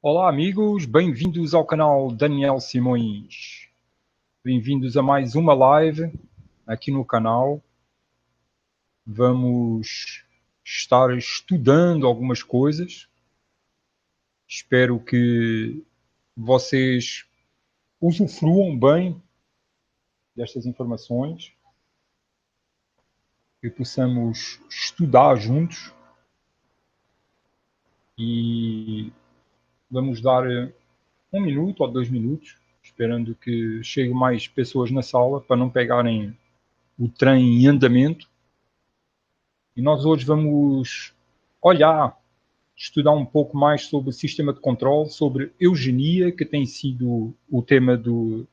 Olá amigos, bem-vindos ao canal Daniel Simões. Bem-vindos a mais uma live aqui no canal. Vamos estar estudando algumas coisas. Espero que vocês usufruam bem destas informações e possamos estudar juntos. E vamos dar 1 minuto ou 2 minutos, esperando que cheguem mais pessoas na sala para não pegarem o trem em andamento. E nós hoje vamos estudar um pouco mais sobre o sistema de controle, sobre eugenia, que tem sido o tema de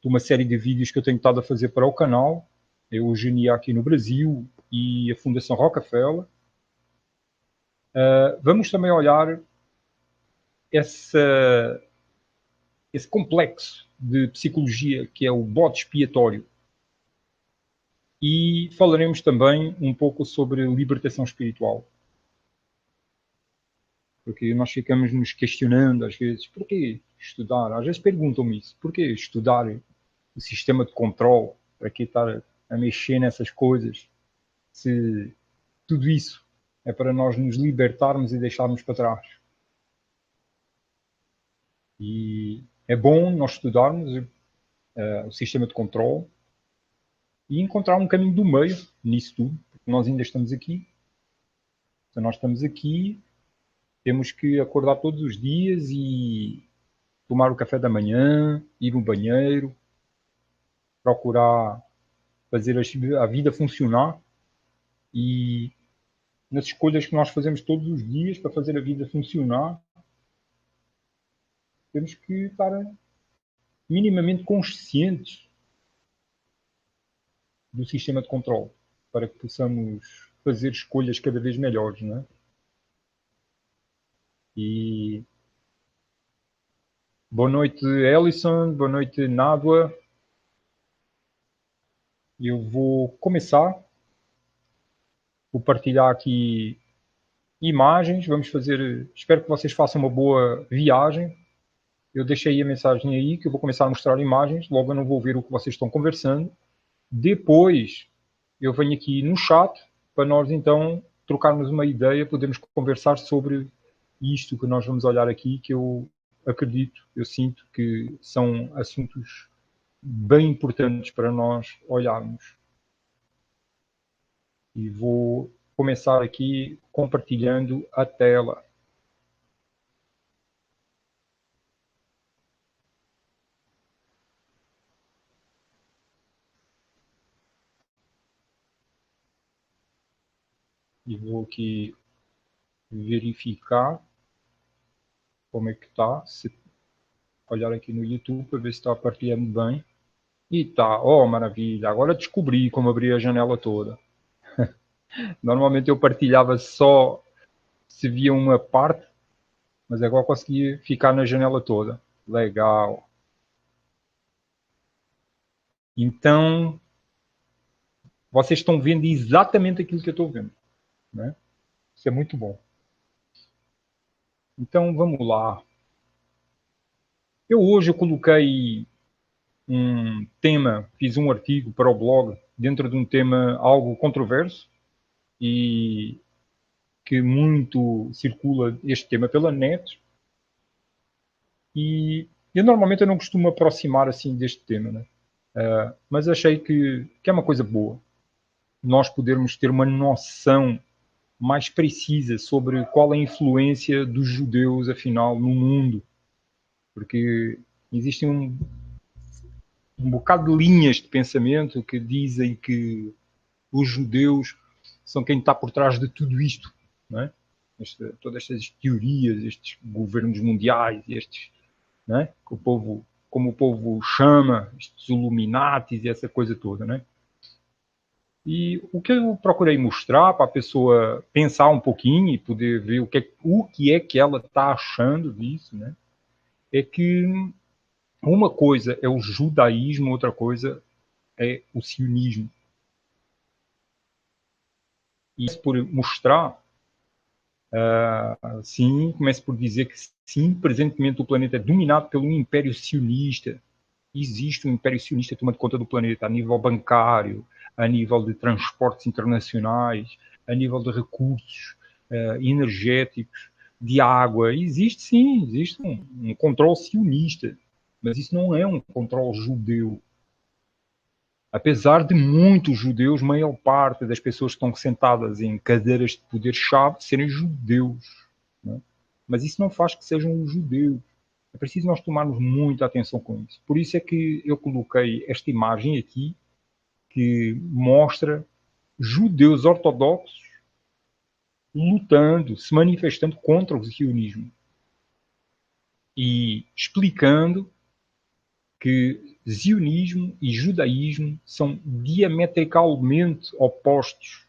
uma série de vídeos que eu tenho estado a fazer para o canal, a eugenia aqui no Brasil e a Fundação Rockefeller. Vamos também olhar esse complexo de psicologia que é o bode expiatório. E falaremos também um pouco sobre libertação espiritual. Porque nós ficamos nos questionando às vezes, porquê estudar? Às vezes perguntam-me isso, porquê estudar o sistema de controle? Para que estar a mexer nessas coisas? Se tudo isso é para nós nos libertarmos e deixarmos para trás. E é bom nós estudarmos o sistema de controle e encontrar um caminho do meio nisso tudo, porque nós ainda estamos aqui. Se nós estamos aqui, temos que acordar todos os dias e tomar o café da manhã, ir no banheiro, procurar fazer a vida funcionar e nas escolhas que nós fazemos todos os dias para fazer a vida funcionar, temos que estar minimamente conscientes do sistema de controle para que possamos fazer escolhas cada vez melhores, não é? E boa noite, Ellison, boa noite, Nádua. Eu vou começar. Vou partilhar aqui imagens. Vamos fazer. Espero que vocês façam uma boa viagem. Eu deixei a mensagem aí que eu vou começar a mostrar imagens. Logo eu não vou ver o que vocês estão conversando. Depois eu venho aqui no chat para nós então trocarmos uma ideia, podemos conversar sobre isto que nós vamos olhar aqui, que eu acredito, eu sinto que são assuntos bem importantes para nós olharmos. E vou começar aqui compartilhando a tela. E vou aqui verificar como é que está. Se olhar aqui no YouTube para ver se está partilhando bem. E tá, oh maravilha, agora descobri como abrir a janela toda. Normalmente eu partilhava só se via uma parte, mas agora consegui ficar na janela toda. Legal. Então, vocês estão vendo exatamente aquilo que eu estou vendo, né? Isso é muito bom. Então, vamos lá. Eu coloquei um tema, fiz um artigo para o blog dentro de um tema algo controverso e que muito circula este tema pela net. E eu normalmente eu não costumo aproximar assim deste tema, né? Mas achei que é uma coisa boa nós podermos ter uma noção mais precisa sobre qual é a influência dos judeus, afinal, no mundo. Porque existem um bocado de linhas de pensamento que dizem que os judeus são quem está por trás de tudo isto, não é? Todas estas teorias, estes governos mundiais, estes, não é? Que como o povo chama, estes Illuminatis e essa coisa toda, né? E o que eu procurei mostrar para a pessoa pensar um pouquinho e poder ver o que é que ela está achando disso, né? É que uma coisa é o judaísmo, outra coisa é o sionismo. E isso por mostrar Sim, começo por dizer que sim, presentemente o planeta é dominado pelo Império Sionista. Existe um Império Sionista tomando conta do planeta a nível bancário, a nível de transportes internacionais, a nível de recursos energéticos, de água. Existe sim, existe um controle sionista, mas isso não é um controle judeu. Apesar de muitos judeus, maior parte das pessoas que estão sentadas em cadeiras de poder-chave serem judeus. Né? Mas isso não faz que sejam os judeus. É preciso nós tomarmos muita atenção com isso. Por isso é que eu coloquei esta imagem aqui, que mostra judeus ortodoxos lutando, se manifestando contra o sionismo e explicando que zionismo e judaísmo são diametricalmente opostos.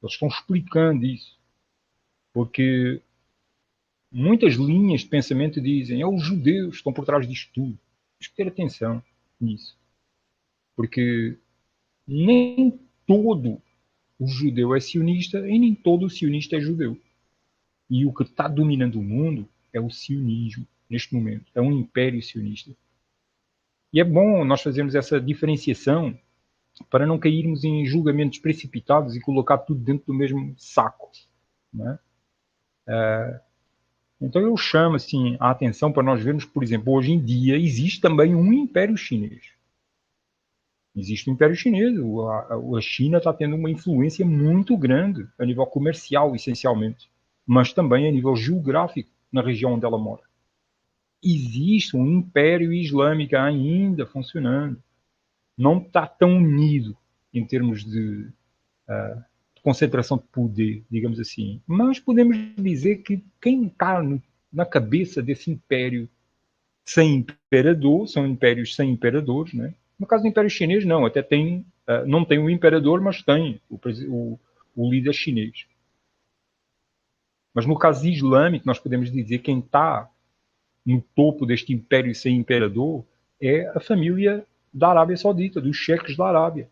Eles estão explicando isso. Porque muitas linhas de pensamento dizem os judeus estão por trás disto tudo. Temos que ter atenção nisso. Porque nem todo o judeu é sionista e nem todo o sionista é judeu. E o que está dominando o mundo é o sionismo, neste momento. É um império sionista. E é bom nós fazermos essa diferenciação para não cairmos em julgamentos precipitados e colocar tudo dentro do mesmo saco. Né? Então eu chamo assim, a atenção para nós vermos, por exemplo, hoje em dia existe também um império chinês. Existe um império chinês. A China está tendo uma influência muito grande a nível comercial, essencialmente, mas também a nível geográfico na região onde ela mora. Existe um império islâmico ainda funcionando. Não está tão unido em termos de concentração de poder, digamos assim. Mas podemos dizer que quem está na cabeça desse império sem imperador, são impérios sem imperadores, né? No caso do Império Chinês, não, até tem, não tem o imperador, mas tem o líder chinês. Mas no caso islâmico, nós podemos dizer que quem está no topo deste império sem imperador é a família da Arábia Saudita, dos cheques da Arábia.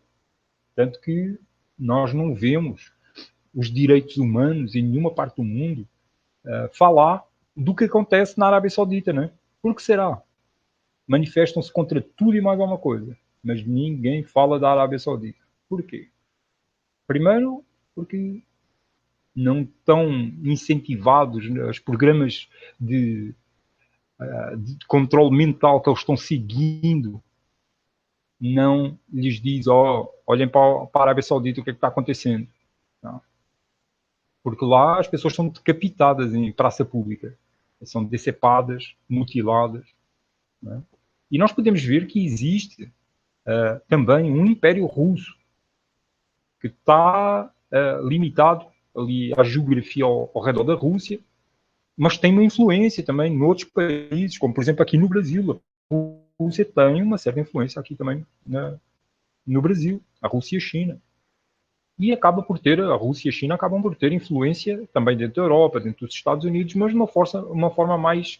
Tanto que nós não vemos os direitos humanos em nenhuma parte do mundo falar do que acontece na Arábia Saudita, né? Por que será? Manifestam-se contra tudo e mais alguma coisa, mas ninguém fala da Arábia Saudita. Por quê? Primeiro, porque não estão incentivados os programas de controle mental que eles estão seguindo, não lhes diz, olhem para a Arábia Saudita o que é que está acontecendo. Não. Porque lá as pessoas são decapitadas em praça pública. São decepadas, mutiladas. Né? E nós podemos ver que existe também um Império Russo que está limitado ali à geografia ao redor da Rússia, mas tem uma influência também em outros países, como por exemplo aqui no Brasil. A Rússia tem uma certa influência aqui também no Brasil, a Rússia e a China. E a Rússia e a China acabam por ter influência também dentro da Europa, dentro dos Estados Unidos, mas de uma forma mais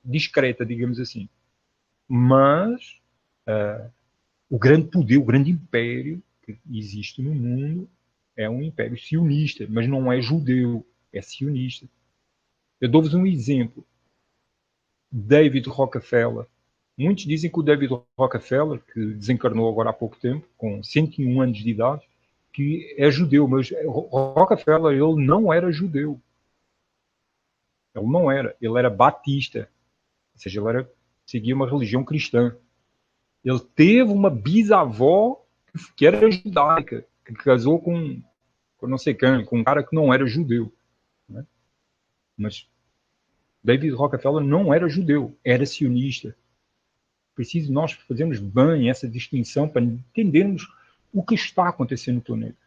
discreta, digamos assim. Mas o grande poder, o grande império que existe no mundo é um império sionista, mas não é judeu, é sionista. Eu dou-vos um exemplo. David Rockefeller. Muitos dizem que o David Rockefeller, que desencarnou agora há pouco tempo, com 101 anos de idade, que é judeu, mas Rockefeller, ele não era judeu. Ele não era. Ele era batista. Ou seja, ele seguia uma religião cristã. Ele teve uma bisavó que era judaica, que casou com não sei quem, com um cara que não era judeu. Né? Mas David Rockefeller não era judeu, era sionista. Preciso nós fazermos bem essa distinção para entendermos o que está acontecendo no planeta.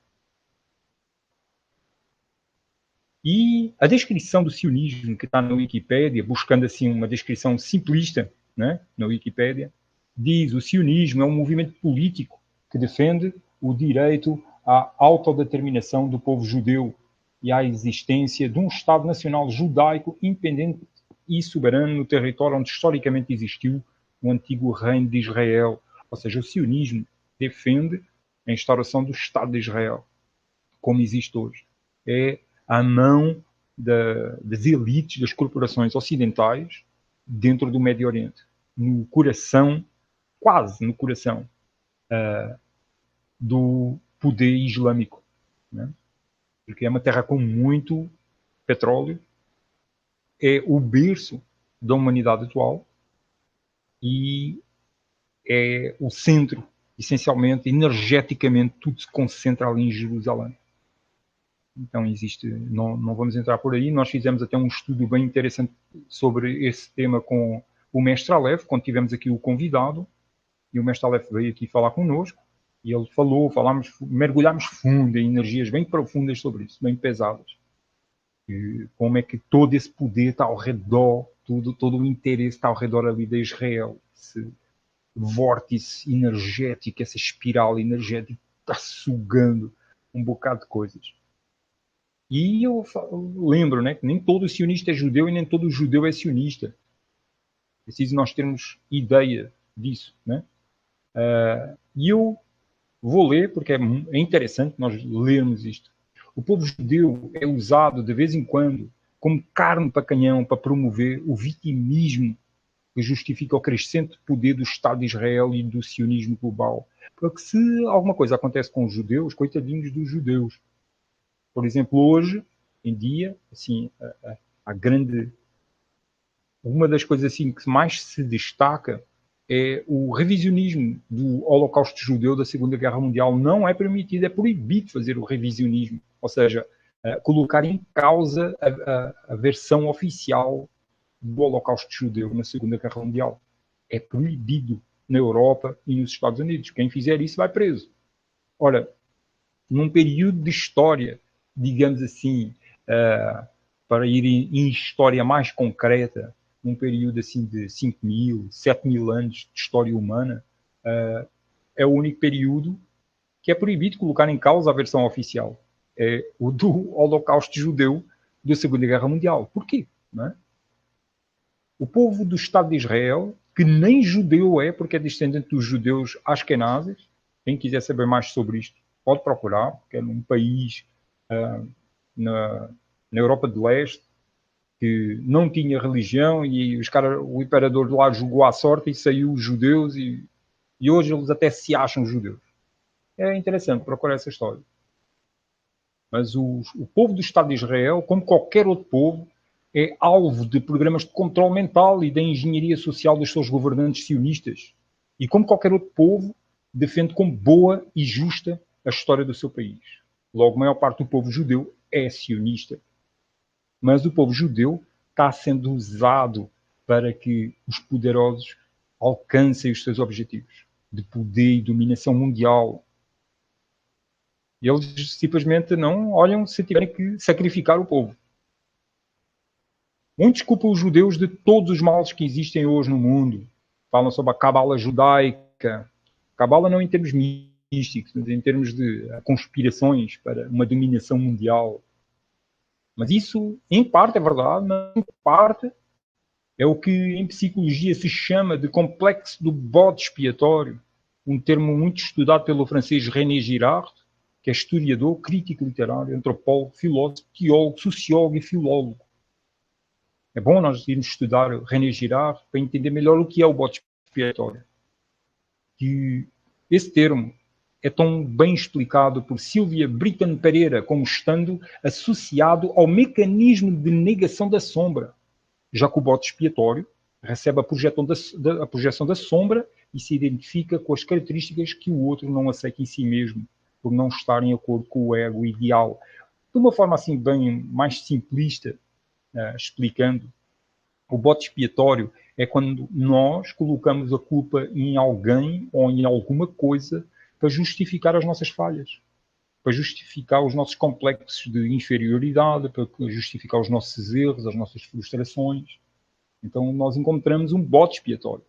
E a descrição do sionismo que está na Wikipédia, buscando assim uma descrição simplista, né, na Wikipédia, diz: o sionismo é um movimento político que defende o direito à autodeterminação do povo judeu e à existência de um Estado nacional judaico independente e soberano no território onde historicamente existiu o antigo reino de Israel. Ou seja, o sionismo defende a instauração do Estado de Israel, como existe hoje. É à mão das elites, das corporações ocidentais dentro do Médio Oriente, no coração, quase no coração do poder islâmico, né? Porque é uma terra com muito petróleo, é o berço da humanidade atual e é o centro, essencialmente, energeticamente, tudo se concentra ali em Jerusalém. Então existe, não vamos entrar por aí, nós fizemos até um estudo bem interessante sobre esse tema com o mestre Aleph, quando tivemos aqui o convidado, e o mestre Aleph veio aqui falar connosco, e ele mergulhámos fundo em energias bem profundas sobre isso, bem pesadas. E como é que todo esse poder está ao redor, todo o interesse está ao redor ali de Israel, esse vórtice energético, essa espiral energética está sugando um bocado de coisas. E eu lembro, né, que nem todo sionista é judeu e nem todo judeu é sionista. Preciso nós termos ideia disso, né? E eu vou ler, porque é interessante nós lermos isto. O povo judeu é usado de vez em quando como carne para canhão para promover o vitimismo que justifica o crescente poder do Estado de Israel e do sionismo global. Porque se alguma coisa acontece com os judeus, coitadinhos dos judeus. Por exemplo, hoje em dia, assim, a grande, uma das coisas assim que mais se destaca é o revisionismo do Holocausto Judeu da Segunda Guerra Mundial. Não é permitido, é proibido fazer o revisionismo, ou seja, colocar em causa a versão oficial do Holocausto Judeu na Segunda Guerra Mundial. É proibido na Europa e nos Estados Unidos. Quem fizer isso vai preso. Ora, num período de história, digamos assim, para ir em história mais concreta, num período assim de 5.000, 7.000 anos de história humana, é o único período que é proibido colocar em causa a versão oficial. É o do Holocausto Judeu da Segunda Guerra Mundial. Porquê? Não é? O povo do Estado de Israel, que nem judeu é, porque é descendente dos judeus askenazes, quem quiser saber mais sobre isto, pode procurar, porque é num país na, na Europa de Leste, que não tinha religião e o imperador de lá jogou à sorte e saiu os judeus e hoje eles até se acham judeus. É interessante procurar essa história. Mas o povo do Estado de Israel, como qualquer outro povo, é alvo de programas de controle mental e da engenharia social dos seus governantes sionistas. E como qualquer outro povo, defende como boa e justa a história do seu país. Logo, a maior parte do povo judeu é sionista. Mas o povo judeu está sendo usado para que os poderosos alcancem os seus objetivos de poder e dominação mundial. E eles simplesmente não olham se tiverem que sacrificar o povo. Muitos culpam os judeus de todos os males que existem hoje no mundo. Falam sobre a cabala judaica. Cabala não em termos místicos, mas em termos de conspirações para uma dominação mundial. Mas isso, em parte, é verdade, mas em parte é o que em psicologia se chama de complexo do bode expiatório, um termo muito estudado pelo francês René Girard, que é historiador, crítico literário, antropólogo, filósofo, teólogo, sociólogo e filólogo. É bom nós irmos estudar René Girard para entender melhor o que é o bode expiatório. Que esse termo é tão bem explicado por Silvia Britton Pereira como estando associado ao mecanismo de negação da sombra, já que o bode expiatório recebe a projeção da sombra e se identifica com as características que o outro não aceita em si mesmo, por não estar em acordo com o ego ideal. De uma forma assim bem mais simplista, explicando, o bode expiatório é quando nós colocamos a culpa em alguém ou em alguma coisa para justificar as nossas falhas, para justificar os nossos complexos de inferioridade, para justificar os nossos erros, as nossas frustrações. Então nós encontramos um bode expiatório.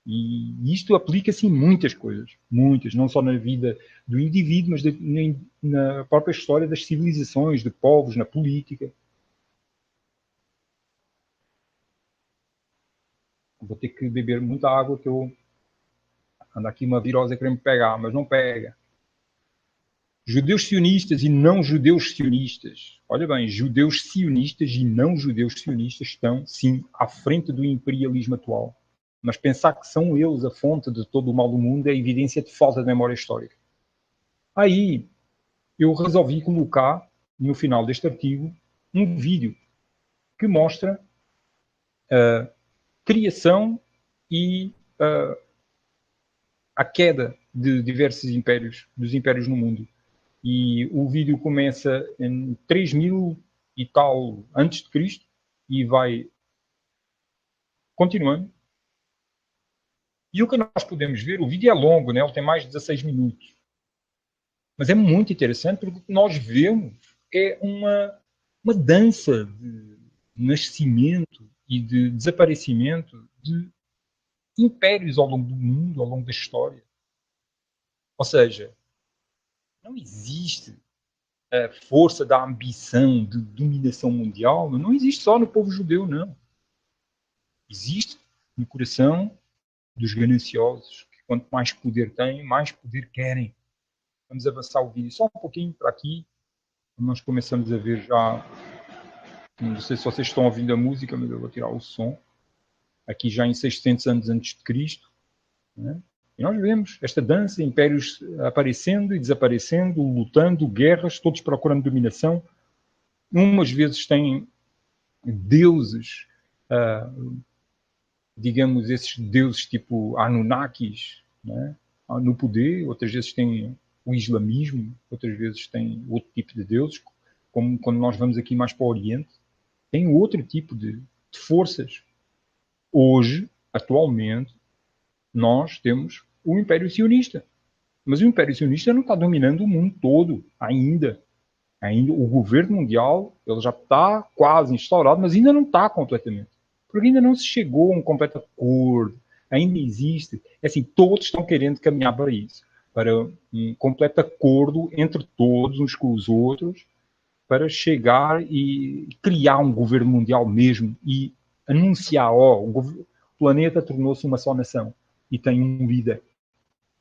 E isto aplica-se em muitas coisas, muitas, não só na vida do indivíduo, mas na própria história das civilizações, de povos, na política. Vou ter que beber muita água, que eu ando aqui uma virose a querer me pegar, mas não pega. Judeus sionistas e não judeus sionistas. Olha bem, judeus sionistas e não judeus sionistas estão, sim, à frente do imperialismo atual. Mas pensar que são eles a fonte de todo o mal do mundo é evidência de falta de memória histórica. Aí, eu resolvi colocar, no final deste artigo, um vídeo que mostra a criação e a queda de diversos impérios, dos impérios no mundo. E o vídeo começa em 3000 e tal antes de Cristo e vai continuando. E o que nós podemos ver, o vídeo é longo, né? Ele tem mais de 16 minutos. Mas é muito interessante porque o que nós vemos é uma dança de nascimento e de desaparecimento de impérios ao longo do mundo, ao longo da história. Ou seja, não existe a força da ambição de dominação mundial, não existe só no povo judeu, não. Existe no coração dos gananciosos, que quanto mais poder têm, mais poder querem. Vamos avançar o vídeo só um pouquinho para aqui. Nós começamos a ver já. Não sei se vocês estão ouvindo a música, mas eu vou tirar o som. Aqui já em 600 anos antes de Cristo. Né? E nós vemos esta dança, impérios aparecendo e desaparecendo, lutando, guerras, todos procurando dominação. Umas vezes têm deuses, digamos, esses deuses tipo Anunnakis, né? No poder, outras vezes têm o islamismo, outras vezes têm outro tipo de deuses, como quando nós vamos aqui mais para o Oriente, tem outro tipo de forças. Hoje, atualmente, nós temos o Império Sionista. Mas o Império Sionista não está dominando o mundo todo ainda. Ainda o governo mundial ele já está quase instaurado, mas ainda não está completamente. Porque ainda não se chegou a um completo acordo. Ainda existe. É assim, todos estão querendo caminhar para isso. Para um completo acordo entre todos, uns com os outros, para chegar e criar um governo mundial mesmo e anunciar, o planeta tornou-se uma só nação e tem um líder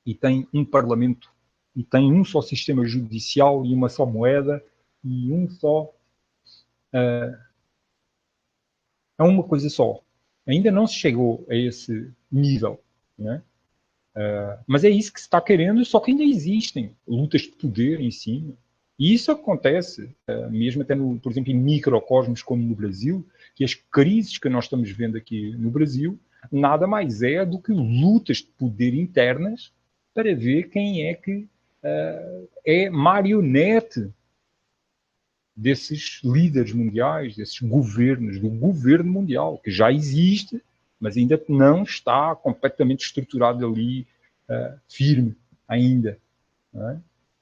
e tem um parlamento e tem um só sistema judicial e uma só moeda e um só é uma coisa só. Ainda não se chegou a esse nível, né? Mas é isso que se está querendo, só que ainda existem lutas de poder em cima. E isso acontece, mesmo até, por exemplo, em microcosmos como no Brasil, que as crises que nós estamos vendo aqui no Brasil nada mais é do que lutas de poder internas para ver quem é que é marionete desses líderes mundiais, desses governos, do governo mundial, que já existe, mas ainda não está completamente estruturado ali, firme ainda. Né?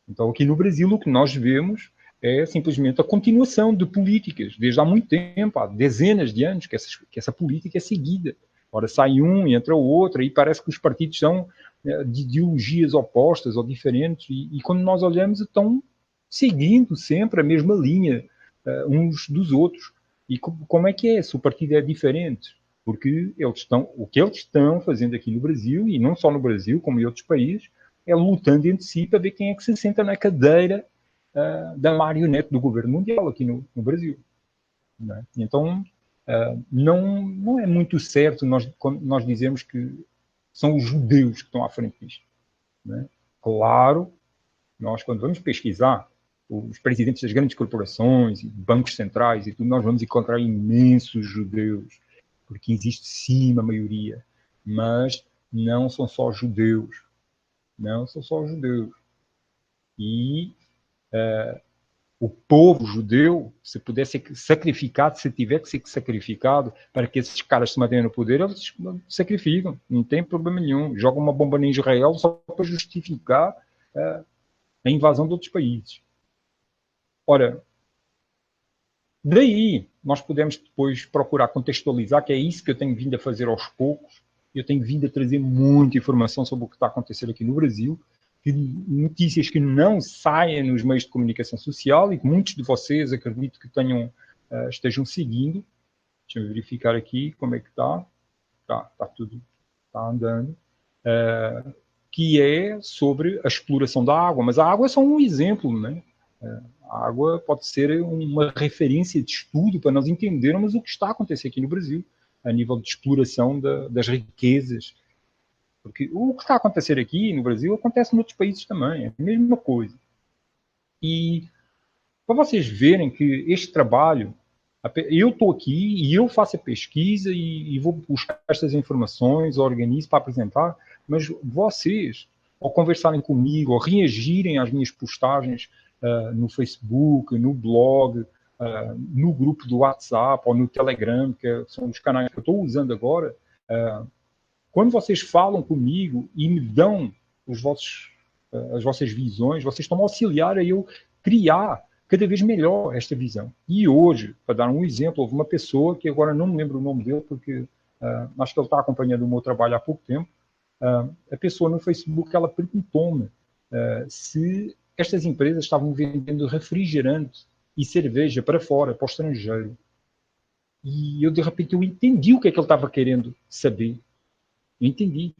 Então, aqui no Brasil, o que nós vemos é simplesmente a continuação de políticas, desde há muito tempo, há dezenas de anos, que essa política é seguida. Ora, sai um e entra o outro, e parece que os partidos são de ideologias opostas ou diferentes, e quando nós olhamos, estão seguindo sempre a mesma linha uns dos outros. E como é que é se o partido é diferente? Porque o que eles estão fazendo aqui no Brasil, e não só no Brasil, como em outros países, é lutando entre si para ver quem é que se senta na cadeira da marionete do governo mundial aqui no Brasil. Né? Então, não é muito certo nós dizermos que são os judeus que estão à frente disto. Né? Claro, nós quando vamos pesquisar os presidentes das grandes corporações, bancos centrais e tudo, nós vamos encontrar imensos judeus, porque existe sim uma maioria, mas não são só judeus. Não são só judeus. E o povo judeu, se pudesse ser sacrificado, se tiver que ser sacrificado para que esses caras se mantenham no poder, eles sacrificam, não tem problema nenhum. Jogam uma bomba em Israel só para justificar a invasão de outros países. Ora, daí nós podemos depois procurar contextualizar, que é isso que eu tenho vindo a fazer aos poucos. Eu tenho vindo a trazer muita informação sobre o que está acontecendo aqui no Brasil, notícias que não saem nos meios de comunicação social e que muitos de vocês, acredito que estejam seguindo. Deixa eu verificar aqui como é que está. Está tudo, está andando. que é sobre a exploração da água. Mas a água é só um exemplo, né? A água pode ser uma referência de estudo para nós entendermos o que está a acontecer aqui no Brasil, a nível de exploração das riquezas. Porque o que está a acontecer aqui no Brasil acontece em outros países também, é a mesma coisa. E para vocês verem que este trabalho, eu estou aqui e eu faço a pesquisa e vou buscar estas informações, organizo para apresentar, mas vocês, ao conversarem comigo, ao reagirem às minhas postagens no Facebook, no blog, no grupo do WhatsApp ou no Telegram, que são os canais que eu estou usando agora, quando vocês falam comigo e me dão as vossas visões, vocês estão a auxiliar a eu criar cada vez melhor esta visão. E hoje, para dar um exemplo, houve uma pessoa, que agora não me lembro o nome dele, porque acho que ele está acompanhando o meu trabalho há pouco tempo, a pessoa no Facebook, ela perguntou-me se estas empresas estavam vendendo refrigerante e cerveja para fora, para o estrangeiro. E eu, de repente, eu entendi o que é que ele estava querendo saber. Eu entendi.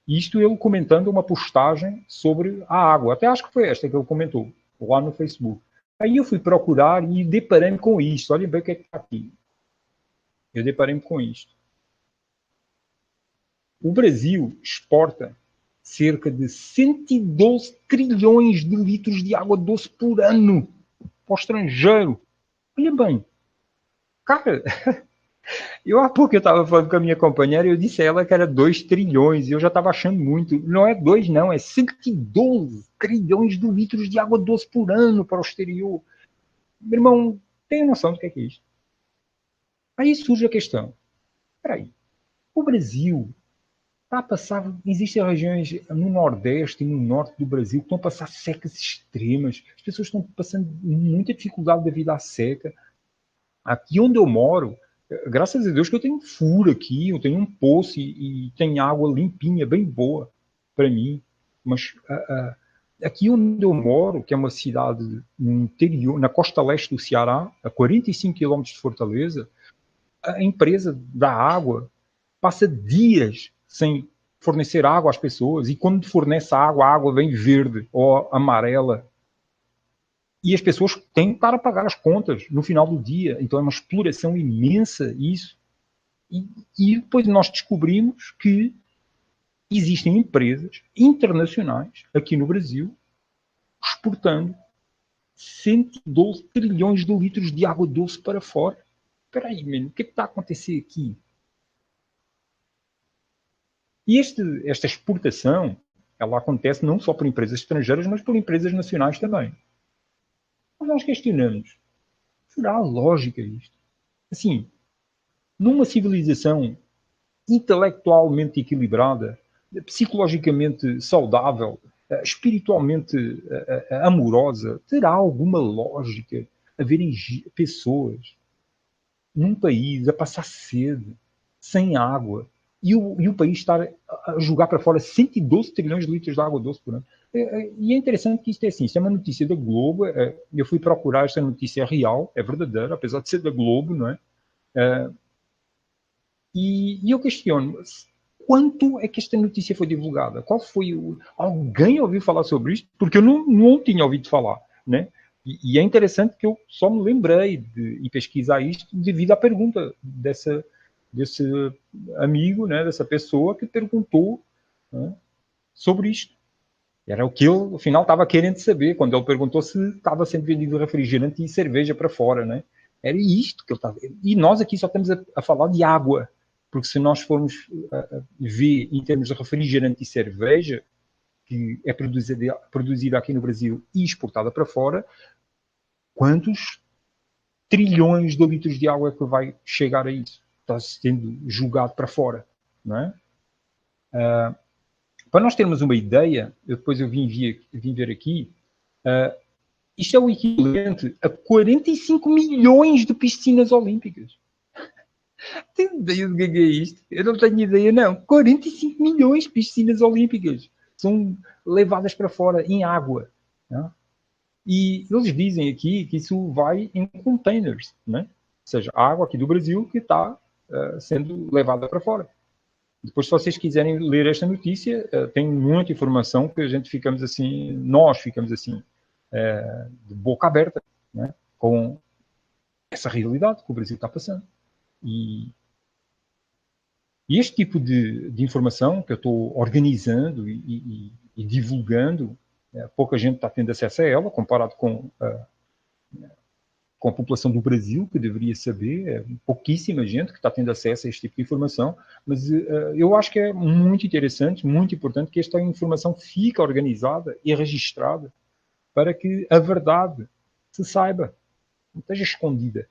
Isto ele comentando uma postagem sobre a água. Até acho que foi esta que ele comentou, lá no Facebook. Aí eu fui procurar e deparei-me com isto. Olhem bem o que é que está aqui. Eu deparei-me com isto. O Brasil exporta cerca de 112 trilhões de litros de água doce por ano para o estrangeiro. Olha bem. Cara, há pouco eu estava falando com a minha companheira e eu disse a ela que era 2 trilhões e eu já estava achando muito. Não é 2 não, é 112 trilhões de litros de água doce por ano para o exterior. Meu irmão, tem noção do que é isto? Aí surge a questão. Espera aí, o Brasil está a passar, existem regiões no Nordeste e no Norte do Brasil que estão a passar secas extremas. As pessoas estão passando muita dificuldade devido à seca. Aqui onde eu moro, graças a Deus que eu tenho furo aqui, eu tenho um poço e tem água limpinha, bem boa para mim. Mas aqui onde eu moro, que é uma cidade no interior, na costa leste do Ceará, a 45 km de Fortaleza, a empresa da água passa dias sem fornecer água às pessoas e quando fornece a água vem verde ou amarela. E as pessoas têm para pagar as contas no final do dia. Então é uma exploração imensa isso. E depois nós descobrimos que existem empresas internacionais aqui no Brasil exportando 112 trilhões de litros de água doce para fora. Espera aí, mano, o que é que está a acontecer aqui? E esta exportação, ela acontece não só por empresas estrangeiras, mas por empresas nacionais também. Mas nós questionamos, será lógica isto? Assim, numa civilização intelectualmente equilibrada, psicologicamente saudável, espiritualmente amorosa, terá alguma lógica haverem pessoas num país a passar sede, sem água, e o país estar a jogar para fora 112 trilhões de litros de água doce por ano? E é interessante que isto é assim, isso é uma notícia da Globo, eu fui procurar esta notícia real, é verdadeira, apesar de ser da Globo, não é? E eu questiono, quanto é que esta notícia foi divulgada? Qual foi alguém ouviu falar sobre isto? Porque eu não tinha ouvido falar, né? E é interessante que eu só me lembrei de pesquisar isto devido à pergunta desse amigo, né, dessa pessoa que perguntou, né, sobre isto. Era o que eu, afinal, estava querendo saber quando ele perguntou se estava sendo vendido refrigerante e cerveja para fora, né? Era isto que ele estava... E nós aqui só estamos a falar de água, porque se nós formos ver em termos de refrigerante e cerveja, que é produzida aqui no Brasil e exportada para fora, quantos trilhões de litros de água é que vai chegar a isso? Está sendo jogado para fora, não é? Para nós termos uma ideia, eu vim ver aqui, isto é o equivalente a 45 milhões de piscinas olímpicas. Tem ideia do que é isto? Eu não tenho ideia, não. 45 milhões de piscinas olímpicas são levadas para fora em água. Não? E eles dizem aqui que isso vai em containers, né? Ou seja, a água aqui do Brasil que está sendo levada para fora. Depois, se vocês quiserem ler esta notícia, tem muita informação que nós ficamos assim, de boca aberta, né, com essa realidade que o Brasil está passando. E este tipo de informação que eu estou organizando e divulgando, pouca gente está tendo acesso a ela, comparado com a população do Brasil, que deveria saber, pouquíssima gente que está tendo acesso a este tipo de informação, mas eu acho que é muito interessante, muito importante que esta informação fique organizada e registrada para que a verdade se saiba, não esteja escondida,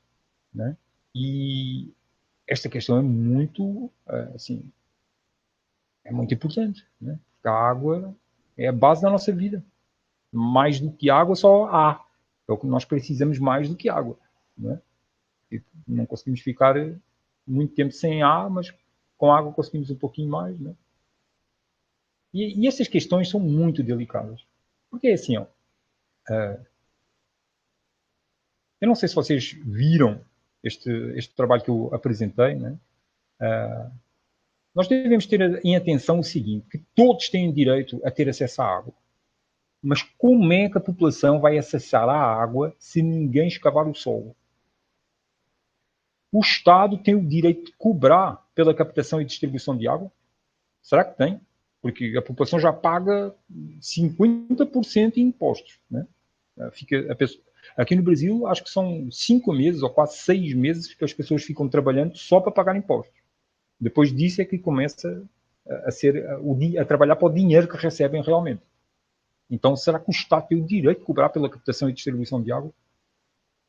né? E esta questão é muito, assim, é muito importante, né? Porque a água é a base da nossa vida. Mais do que água, só há. É o que nós precisamos mais do que água, né? Não conseguimos ficar muito tempo sem ar, mas com água conseguimos um pouquinho mais, né? E essas questões são muito delicadas. Porque é assim, ó, eu não sei se vocês viram este trabalho que eu apresentei, né? Nós devemos ter em atenção o seguinte, que todos têm direito a ter acesso à água. Mas como é que a população vai acessar a água se ninguém escavar o solo? O Estado tem o direito de cobrar pela captação e distribuição de água? Será que tem? Porque a população já paga 50% em impostos, né? Aqui no Brasil, acho que são 5 meses ou quase 6 meses que as pessoas ficam trabalhando só para pagar impostos. Depois disso é que começa a trabalhar para o dinheiro que recebem realmente. Então, será que o Estado tem o direito de cobrar pela captação e distribuição de água?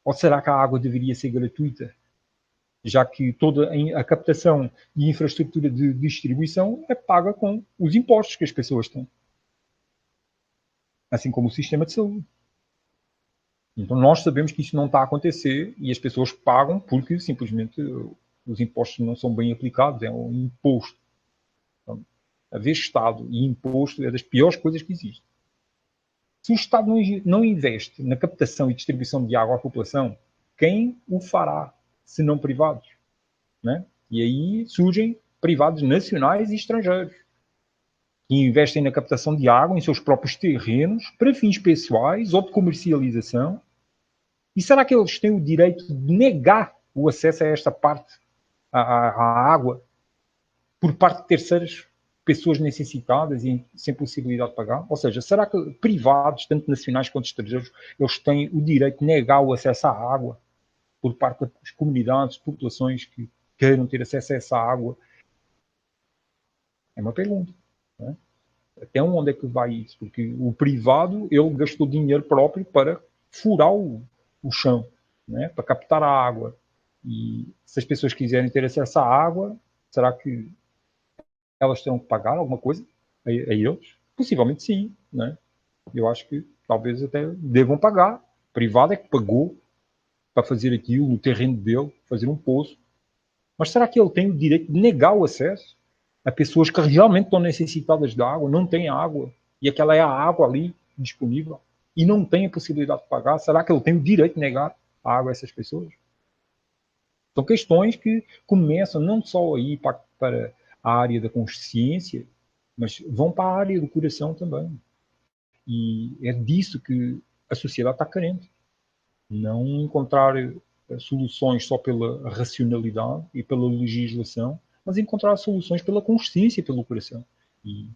Ou será que a água deveria ser gratuita? Já que toda a captação e infraestrutura de distribuição é paga com os impostos que as pessoas têm. Assim como o sistema de saúde. Então, nós sabemos que isso não está a acontecer e as pessoas pagam porque simplesmente os impostos não são bem aplicados. É um imposto. Então, haver Estado e imposto é das piores coisas que existem. Se o Estado não investe na captação e distribuição de água à população, quem o fará, se não privados? Né? E aí surgem privados nacionais e estrangeiros que investem na captação de água em seus próprios terrenos para fins pessoais ou de comercialização. E será que eles têm o direito de negar o acesso a esta parte, à água, por parte de terceiras pessoas necessitadas e sem possibilidade de pagar? Ou seja, será que privados, tanto nacionais quanto estrangeiros, eles têm o direito de negar o acesso à água por parte das comunidades, populações que queiram ter acesso a essa água? É uma pergunta. Né? Até onde é que vai isso? Porque o privado, ele gastou dinheiro próprio para furar o chão, né? Para captar a água. E se as pessoas quiserem ter acesso à água, será que elas terão que pagar alguma coisa a eles? Possivelmente sim, né? Eu acho que talvez até devam pagar. O privado é que pagou para fazer aquilo no terreno dele, fazer um poço. Mas será que ele tem o direito de negar o acesso a pessoas que realmente estão necessitadas de água, não têm água, e aquela é a água ali disponível, e não tem a possibilidade de pagar? Será que ele tem o direito de negar a água a essas pessoas? São questões que começam não só aí para a área da consciência, mas vão para a área do coração também. E é disso que a sociedade está carente. Não encontrar soluções só pela racionalidade e pela legislação, mas encontrar soluções pela consciência e pelo coração. E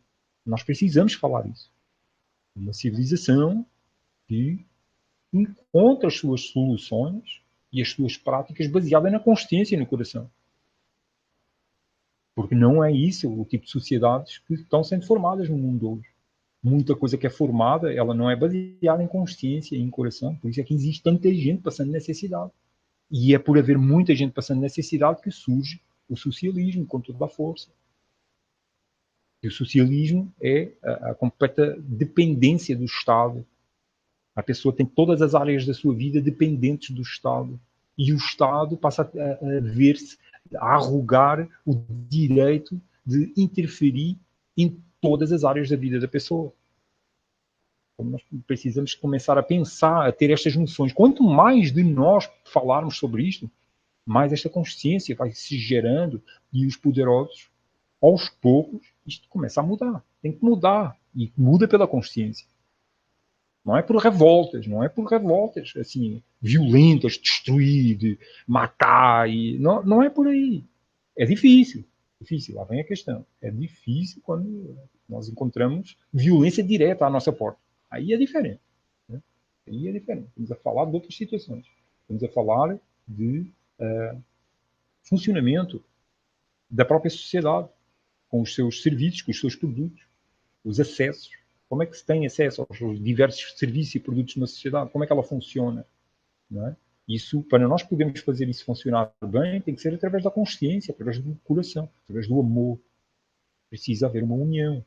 nós precisamos falar isso. Uma civilização que encontra as suas soluções e as suas práticas baseadas na consciência e no coração. Porque não é isso o tipo de sociedades que estão sendo formadas no mundo hoje. Muita coisa que é formada, ela não é baseada em consciência e em coração. Por isso é que existe tanta gente passando necessidade. E é por haver muita gente passando necessidade que surge o socialismo com toda a força. E o socialismo é a completa dependência do Estado. A pessoa tem todas as áreas da sua vida dependentes do Estado. E o Estado passa a ver-se, a arrogar o direito de interferir em todas as áreas da vida da pessoa. Então, nós precisamos começar a pensar, a ter estas noções. Quanto mais de nós falarmos sobre isto, mais esta consciência vai se gerando e os poderosos, aos poucos, isto começa a mudar. Tem que mudar. E muda pela consciência. Não é por revoltas, assim, violentas, destruir, de matar, não é por aí. É difícil, lá vem a questão. É difícil quando nós encontramos violência direta à nossa porta. Aí é diferente. Né? Aí é diferente. Estamos a falar de outras situações. Estamos a falar de funcionamento da própria sociedade, com os seus serviços, com os seus produtos, os acessos. Como é que se tem acesso aos diversos serviços e produtos na sociedade? Como é que ela funciona? Não é? Isso, para nós podermos fazer isso funcionar bem, tem que ser através da consciência, através do coração, através do amor. Precisa haver uma união.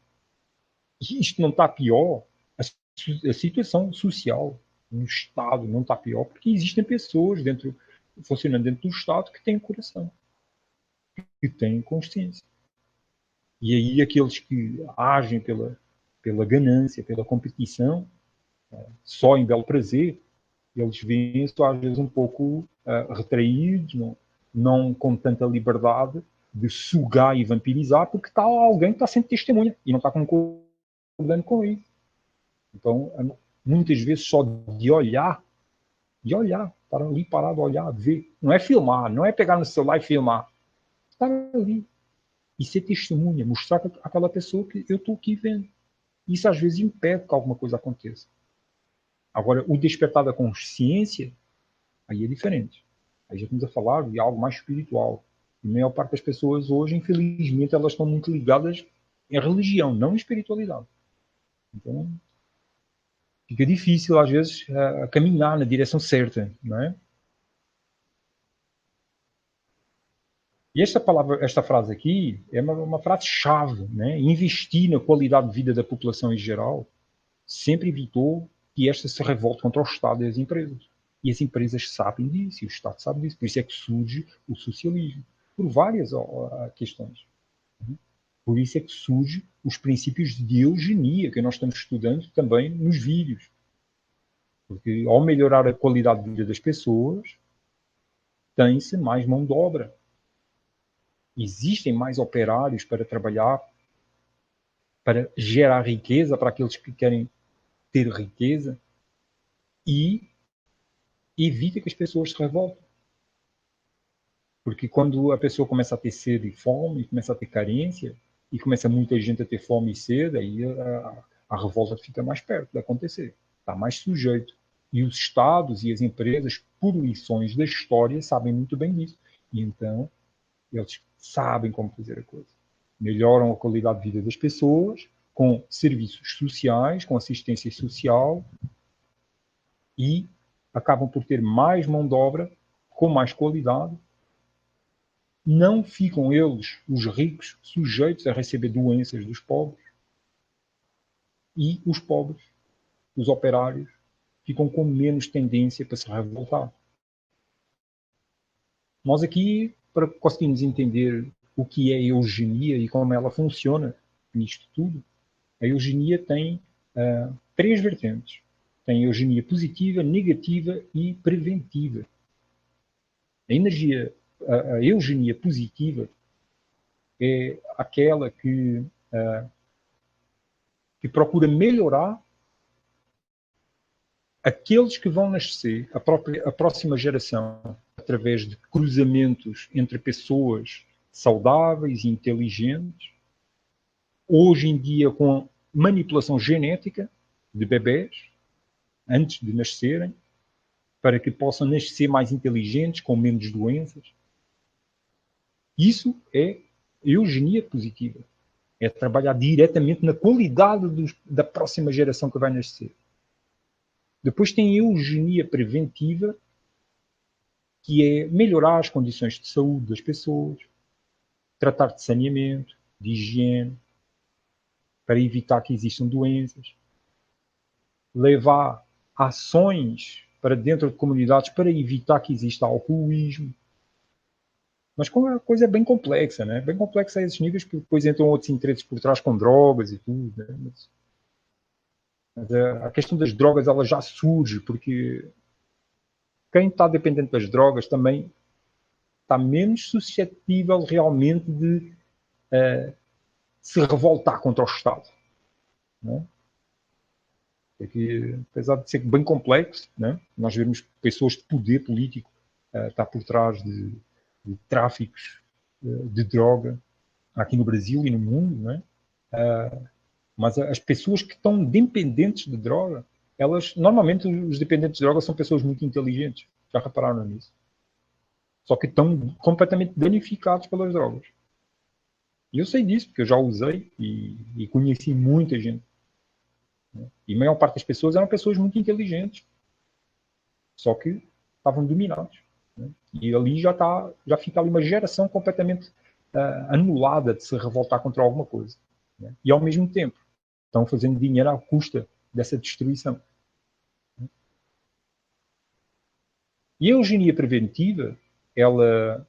E isto não está pior. A situação social no Estado não está pior porque existem pessoas funcionando dentro do Estado que têm coração, que têm consciência. E aí aqueles que agem pela ganância, pela competição, só em belo prazer, eles veem-se às vezes um pouco retraídos, não com tanta liberdade de sugar e vampirizar, porque está alguém que está sendo testemunha e não está concordando com isso. Então, muitas vezes só de olhar, estar ali parado, olhar, ver. Não é filmar, não é pegar no celular e filmar. Estar ali e ser testemunha, mostrar àquela pessoa que eu estou aqui vendo. Isso às vezes impede que alguma coisa aconteça. Agora, o despertar da consciência, aí é diferente. Aí já estamos a falar de algo mais espiritual. E a maior parte das pessoas hoje, infelizmente, elas estão muito ligadas em religião, não em espiritualidade. Então, fica difícil, às vezes, a caminhar na direção certa, não é? E esta frase aqui é uma frase-chave, né? Investir na qualidade de vida da população em geral sempre evitou que esta se revolte contra o Estado e as empresas. E as empresas sabem disso, e o Estado sabe disso. Por isso é que surge o socialismo. Por várias questões. Por isso é que surgem os princípios de eugenia, que nós estamos estudando também nos vídeos. Porque ao melhorar a qualidade de vida das pessoas, tem-se mais mão de obra. Existem mais operários para trabalhar, para gerar riqueza para aqueles que querem ter riqueza, e evita que as pessoas se revoltem. Porque quando a pessoa começa a ter sede e fome, começa a ter carência, e começa muita gente a ter fome e sede, aí a revolta fica mais perto de acontecer. Está mais sujeito. E os Estados e as empresas, por lições da história, sabem muito bem disso. E então, eles sabem como fazer a coisa. Melhoram a qualidade de vida das pessoas, com serviços sociais, com assistência social, e acabam por ter mais mão de obra, com mais qualidade. Não ficam eles, os ricos, sujeitos a receber doenças dos pobres. E os pobres, os operários, ficam com menos tendência para se revoltar. Nós aqui, para conseguirmos entender o que é a eugenia e como ela funciona nisto tudo, a eugenia tem 3 vertentes. Tem a eugenia positiva, negativa e preventiva. A eugenia positiva é aquela que procura melhorar aqueles que vão nascer, a próxima geração, através de cruzamentos entre pessoas saudáveis e inteligentes, hoje em dia com manipulação genética de bebés, antes de nascerem, para que possam nascer mais inteligentes, com menos doenças. Isso é eugenia positiva. É trabalhar diretamente na qualidade da próxima geração que vai nascer. Depois tem a eugenia preventiva, que é melhorar as condições de saúde das pessoas, tratar de saneamento, de higiene, para evitar que existam doenças, levar ações para dentro de comunidades para evitar que exista alcoolismo. Mas como a coisa é bem complexa, né? Bem complexa a esses níveis, porque depois entram outros interesses por trás com drogas e tudo, né? Mas a questão das drogas ela já surge, porque quem está dependente das drogas também está menos suscetível realmente de se revoltar contra o Estado. Não é? Que, apesar de ser bem complexo, não é? Nós vemos pessoas de poder político estar por trás de tráficos de droga aqui no Brasil e no mundo, não é? Mas as pessoas que estão dependentes de droga, elas, normalmente os dependentes de droga são pessoas muito inteligentes, já repararam nisso? Só que estão completamente danificados pelas drogas. E eu sei disso, porque eu já usei e conheci muita gente. Né? E a maior parte das pessoas eram pessoas muito inteligentes. Só que estavam dominados. Né? E ali já fica ali uma geração completamente anulada de se revoltar contra alguma coisa. Né? E ao mesmo tempo estão fazendo dinheiro à custa dessa destruição. Né? E a eugenia preventiva, ela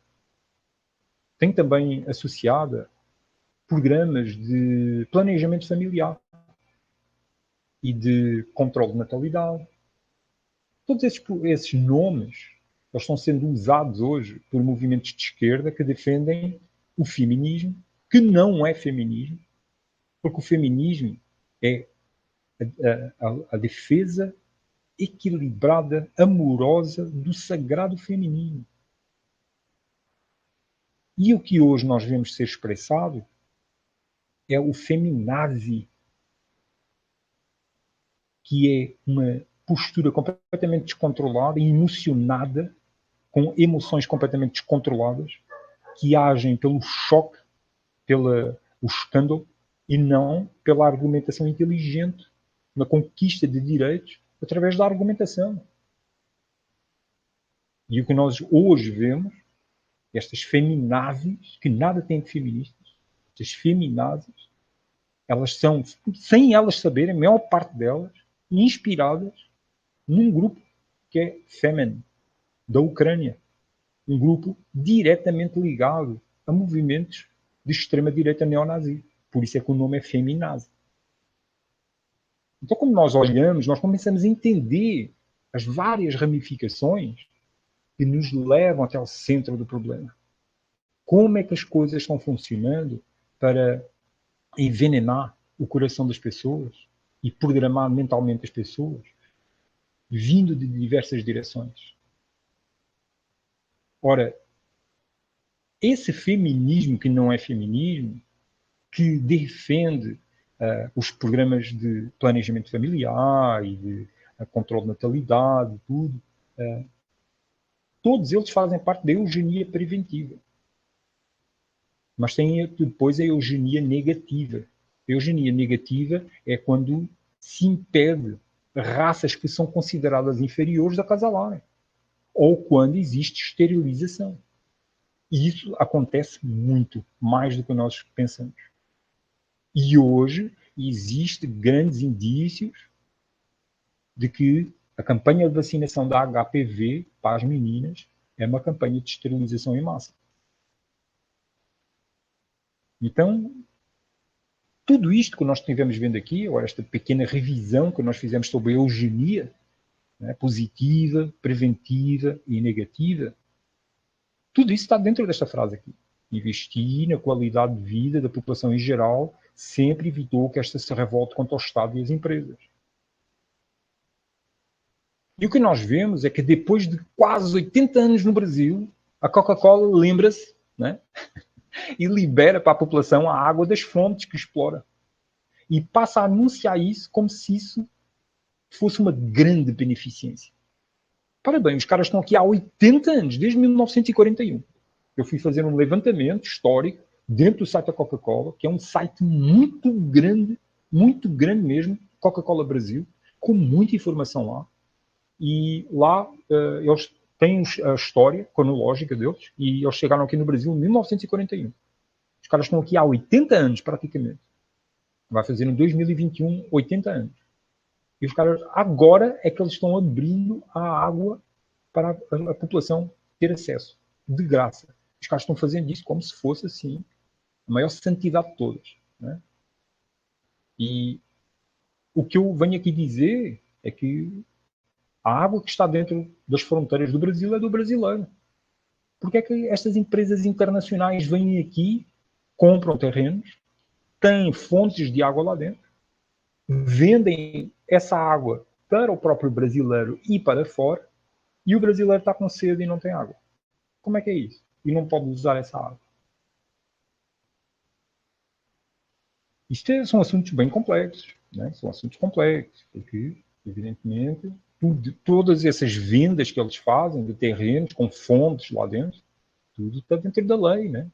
tem também associada programas de planejamento familiar e de controle de natalidade. Todos esses nomes eles estão sendo usados hoje por movimentos de esquerda que defendem o feminismo, que não é feminismo, porque o feminismo é a defesa equilibrada, amorosa do sagrado feminino. E o que hoje nós vemos ser expressado é o feminazi, que é uma postura completamente descontrolada e emocionada, com emoções completamente descontroladas, que agem pelo choque, pelo escândalo, e não pela argumentação inteligente, na conquista de direitos, através da argumentação. E o que nós hoje vemos, estas feminazis, que nada têm de feministas, estas feminazis, elas são, sem elas saberem, a maior parte delas, inspiradas num grupo que é Femen, da Ucrânia. Um grupo diretamente ligado a movimentos de extrema-direita neonazi. Por isso é que o nome é feminazi. Então, quando nós olhamos, nós começamos a entender as várias ramificações que nos levam até ao centro do problema. Como é que as coisas estão funcionando para envenenar o coração das pessoas e programar mentalmente as pessoas, vindo de diversas direções. Ora, esse feminismo que não é feminismo, que defende os programas de planejamento familiar e de controle de natalidade e tudo, todos eles fazem parte da eugenia preventiva. Mas tem depois a eugenia negativa. A eugenia negativa é quando se impede raças que são consideradas inferiores a acasalarem. Ou quando existe esterilização. E isso acontece muito, mais do que nós pensamos. E hoje existem grandes indícios de que a campanha de vacinação da HPV para as meninas é uma campanha de esterilização em massa. Então, tudo isto que nós estivemos vendo aqui, ou esta pequena revisão que nós fizemos sobre a eugenia, né, positiva, preventiva e negativa, tudo isso está dentro desta frase aqui. Investir na qualidade de vida da população em geral sempre evitou que esta se revolte contra o Estado e as empresas. E o que nós vemos é que depois de quase 80 anos no Brasil, a Coca-Cola lembra-se, né? E libera para a população a água das fontes que explora. E passa a anunciar isso como se isso fosse uma grande beneficência. Parabéns, os caras estão aqui há 80 anos, desde 1941. Eu fui fazer um levantamento histórico dentro do site da Coca-Cola, que é um site muito grande mesmo, Coca-Cola Brasil, com muita informação lá. E lá eles têm a história cronológica deles, e eles chegaram aqui no Brasil em 1941. Os caras estão aqui há 80 anos, praticamente. Vai fazer em 2021 80 anos. E os caras, agora é que eles estão abrindo a água para a população ter acesso, de graça. Os caras estão fazendo isso como se fosse, assim, a maior santidade de todas. Né? E o que eu venho aqui dizer é que a água que está dentro das fronteiras do Brasil é do brasileiro. Porque é que estas empresas internacionais vêm aqui, compram terrenos, têm fontes de água lá dentro, vendem essa água para o próprio brasileiro e para fora, e o brasileiro está com sede e não tem água. Como é que é isso? E não pode usar essa água. São assuntos bem complexos, né? São assuntos complexos, porque, evidentemente, todas essas vendas que eles fazem de terrenos com fontes lá dentro, tudo está dentro da lei, né?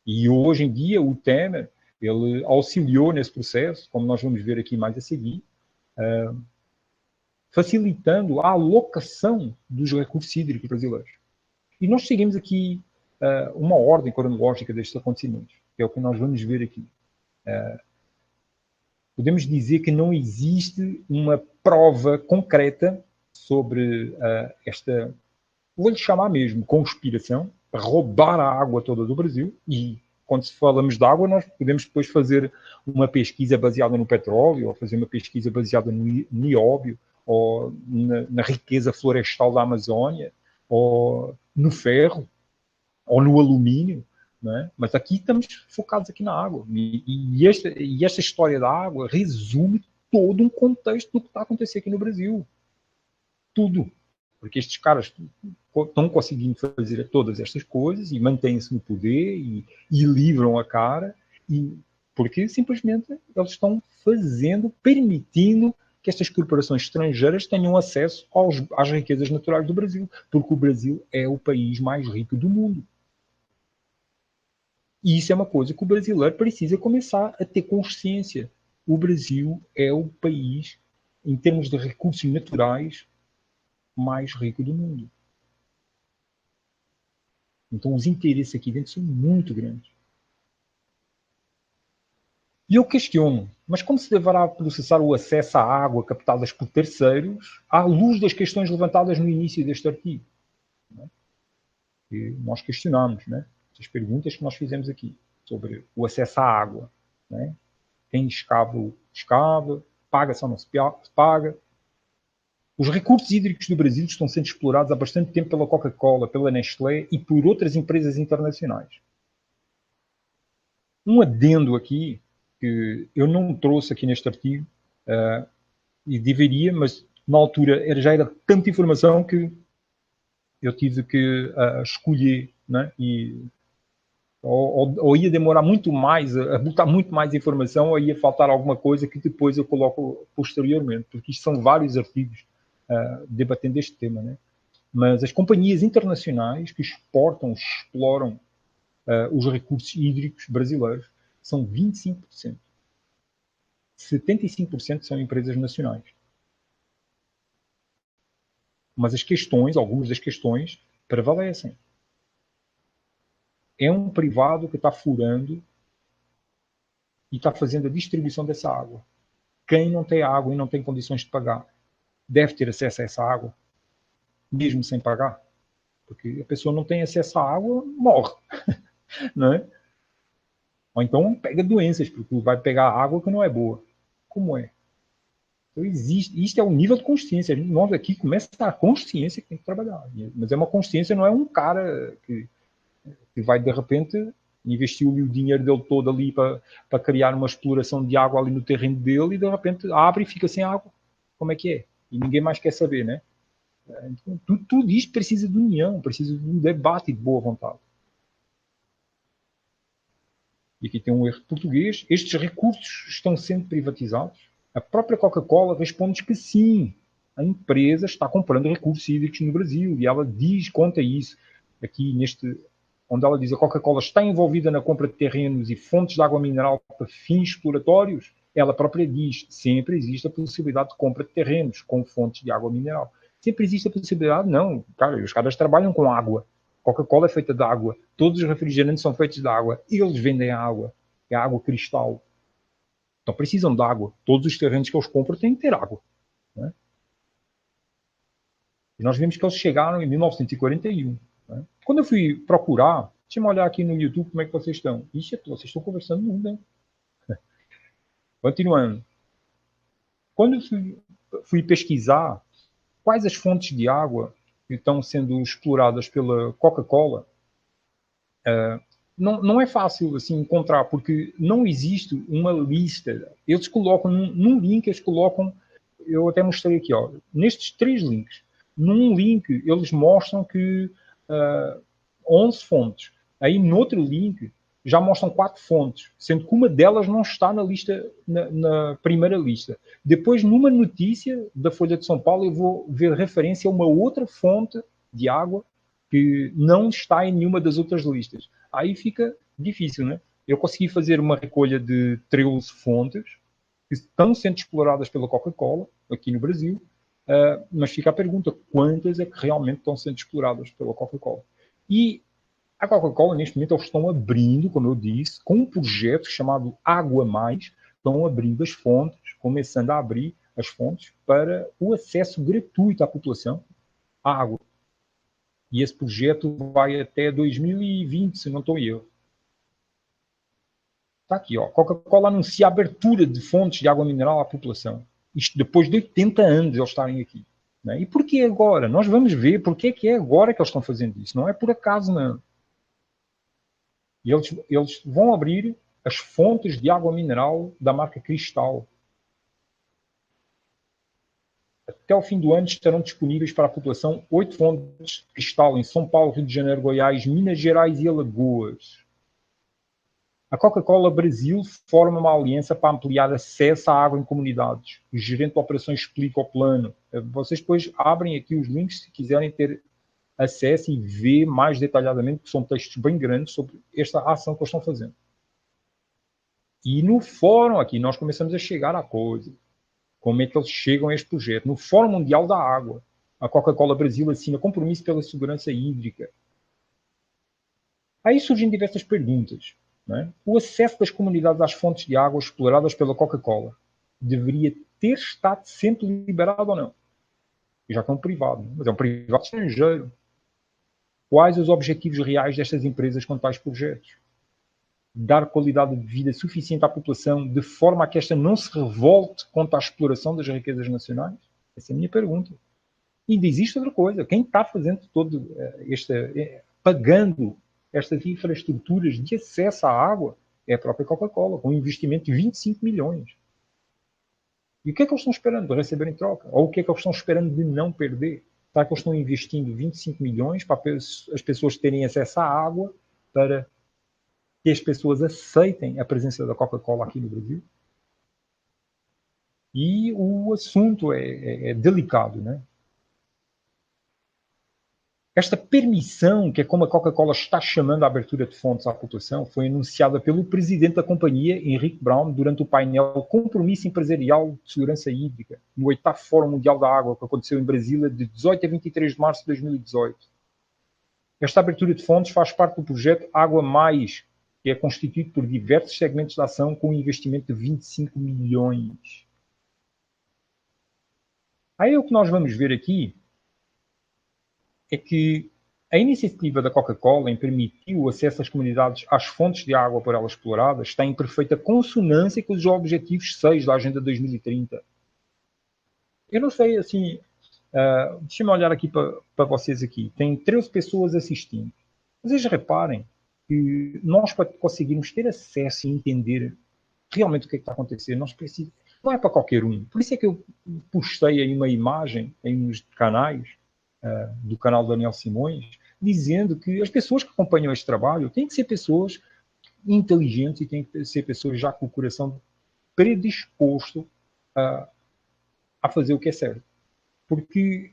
E hoje em dia o Temer, ele auxiliou nesse processo, como nós vamos ver aqui mais a seguir, facilitando a alocação dos recursos hídricos brasileiros. E nós seguimos aqui uma ordem cronológica destes acontecimentos, que é o que nós vamos ver aqui. Podemos dizer que não existe uma prova concreta sobre esta, vou-lhe chamar mesmo, conspiração, para roubar a água toda do Brasil. E quando falamos de água, nós podemos depois fazer uma pesquisa baseada no petróleo, ou fazer uma pesquisa baseada no nióbio, ou na riqueza florestal da Amazónia, ou no ferro, ou no alumínio. É? Mas aqui estamos focados aqui na água. E esta história da água resume todo um contexto do que está a acontecer aqui no Brasil. Tudo. Porque estes caras estão conseguindo fazer todas estas coisas e mantêm-se no poder e livram a cara, porque simplesmente eles estão permitindo que estas corporações estrangeiras tenham acesso às riquezas naturais do Brasil, porque o Brasil é o país mais rico do mundo. E isso é uma coisa que o brasileiro precisa começar a ter consciência. O Brasil é o país, em termos de recursos naturais, mais rico do mundo. Então os interesses aqui dentro são muito grandes. E eu questiono, mas como se deverá processar o acesso à água captadas por terceiros à luz das questões levantadas no início deste artigo? E nós questionamos, né? As perguntas que nós fizemos aqui sobre o acesso à água. Né? Quem escava, paga-se ou não se paga. Os recursos hídricos do Brasil estão sendo explorados há bastante tempo pela Coca-Cola, pela Nestlé e por outras empresas internacionais. Um adendo aqui, que eu não trouxe aqui neste artigo, e deveria, mas na altura já era tanta informação que eu tive que escolher, né? Ou ia demorar muito mais, a botar muito mais informação, ou ia faltar alguma coisa que depois eu coloco posteriormente, porque isto são vários artigos debatendo este tema, né? Mas as companhias internacionais que exploram os recursos hídricos brasileiros são 25%. 75% são empresas nacionais. Mas algumas das questões, prevalecem. É um privado que está furando e está fazendo a distribuição dessa água. Quem não tem água e não tem condições de pagar deve ter acesso a essa água, mesmo sem pagar. Porque a pessoa não tem acesso à água, morre. Não é? Ou então pega doenças, porque vai pegar água que não é boa. Como é? Então isto é um nível de consciência. Nós aqui começa a consciência que tem que trabalhar. Mas é uma consciência, não é um cara que vai de repente investir o dinheiro dele todo ali para criar uma exploração de água ali no terreno dele e de repente abre e fica sem água. Como é que é? E ninguém mais quer saber, né? Então, tudo isto precisa de união, precisa de um debate de boa vontade. E aqui tem um erro português. Estes recursos estão sendo privatizados? A própria Coca-Cola responde que sim. A empresa está comprando recursos hídricos no Brasil e ela conta isso aqui onde ela diz que a Coca-Cola está envolvida na compra de terrenos e fontes de água mineral para fins exploratórios. Ela própria diz, sempre existe a possibilidade de compra de terrenos com fontes de água mineral. Sempre existe a possibilidade? Não. Cara, os caras trabalham com água. Coca-Cola é feita de água. Todos os refrigerantes são feitos de água. Eles vendem a água. É água cristal. Então precisam de água. Todos os terrenos que eles compram têm que ter água. Né? E nós vimos que eles chegaram em 1941. Né? Quando eu fui procurar, deixa-me olhar aqui no YouTube como é que vocês estão. Ixi, vocês estão conversando muito, né? Continuando. Quando eu fui pesquisar quais as fontes de água que estão sendo exploradas pela Coca-Cola, não é fácil assim encontrar, porque não existe uma lista. Eles colocam num link, eles colocam, eu até mostrei aqui, ó, nestes 3 links. Num link eles mostram que 11 fontes. Aí noutro link já mostram 4 fontes, sendo que uma delas não está na lista, na primeira lista. Depois, numa notícia da Folha de São Paulo, eu vou ver referência a uma outra fonte de água que não está em nenhuma das outras listas. Aí fica difícil, né? Eu consegui fazer uma recolha de 13 fontes que estão sendo exploradas pela Coca-Cola aqui no Brasil, mas fica a pergunta, quantas é que realmente estão sendo exploradas pela Coca-Cola? E a Coca-Cola, neste momento, eles estão abrindo, como eu disse, com um projeto chamado Água Mais, estão abrindo as fontes, começando a abrir as fontes para o acesso gratuito à população à água. E esse projeto vai até 2020, se não estou eu. Está aqui, ó. Coca-Cola anuncia a abertura de fontes de água mineral à população. Isto depois de 80 anos eles estarem aqui. Né? E porquê agora? Nós vamos ver porquê que é agora que eles estão fazendo isso. Não é por acaso, não. E eles vão abrir as fontes de água mineral da marca Cristal. Até o fim do ano estarão disponíveis para a população 8 fontes de Cristal em São Paulo, Rio de Janeiro, Goiás, Minas Gerais e Alagoas. A Coca-Cola Brasil forma uma aliança para ampliar acesso à água em comunidades. O gerente de operações explica o plano. Vocês depois abrem aqui os links se quiserem ter acesso e ver mais detalhadamente, que são textos bem grandes sobre esta ação que eles estão fazendo. E no fórum aqui nós começamos a chegar à coisa. Como é que eles chegam a este projeto? No Fórum Mundial da Água, a Coca-Cola Brasil assina compromisso pela segurança hídrica. Aí surgem diversas perguntas. Né? O acesso das comunidades às fontes de água exploradas pela Coca-Cola deveria ter estado sempre liberado ou não? Já que é um privado, mas é um privado estrangeiro. Quais os objetivos reais destas empresas com tais projetos? Dar qualidade de vida suficiente à população de forma a que esta não se revolte contra a exploração das riquezas nacionais? Essa é a minha pergunta. E ainda existe outra coisa. Quem está fazendo todo pagando estas infraestruturas de acesso à água é a própria Coca-Cola, com um investimento de 25 milhões. E o que é que eles estão esperando de receber em troca? Ou o que é que eles estão esperando de não perder? Será que eles estão investindo 25 milhões para as pessoas terem acesso à água, para que as pessoas aceitem a presença da Coca-Cola aqui no Brasil? E o assunto é delicado, né? Esta permissão, que é como a Coca-Cola está chamando a abertura de fontes à população, foi anunciada pelo presidente da companhia, Henrique Brown, durante o painel Compromisso Empresarial de Segurança Hídrica, no 8º Fórum Mundial da Água, que aconteceu em Brasília de 18 a 23 de março de 2018. Esta abertura de fontes faz parte do projeto Água Mais, que é constituído por diversos segmentos de ação com um investimento de 25 milhões. Aí o que nós vamos ver aqui é que a iniciativa da Coca-Cola em permitir o acesso das comunidades às fontes de água por elas exploradas está em perfeita consonância com os objetivos 6 da Agenda 2030. Eu não sei, assim, deixa-me olhar aqui para vocês aqui. Tem 13 pessoas assistindo. Vocês reparem que nós, para conseguirmos ter acesso e entender realmente o que é que está acontecendo, nós precisamos, não é para qualquer um. Por isso é que eu postei aí uma imagem em uns canais, do canal Daniel Simões, dizendo que as pessoas que acompanham este trabalho têm que ser pessoas inteligentes e têm que ser pessoas já com o coração predisposto a fazer o que é certo. Porque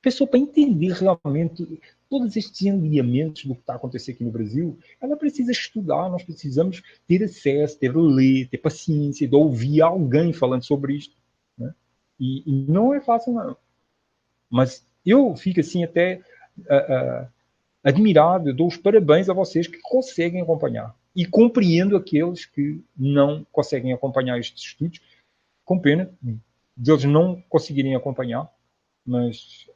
a pessoa, para entender realmente todos estes alinhamentos do que está a acontecer aqui no Brasil, ela precisa estudar, nós precisamos ter acesso, ler, ter paciência, de ouvir alguém falando sobre isto. Né? E não é fácil, não. Mas eu fico assim até admirado, eu dou os parabéns a vocês que conseguem acompanhar. E compreendo aqueles que não conseguem acompanhar estes estudos, com pena de eles não conseguirem acompanhar, mas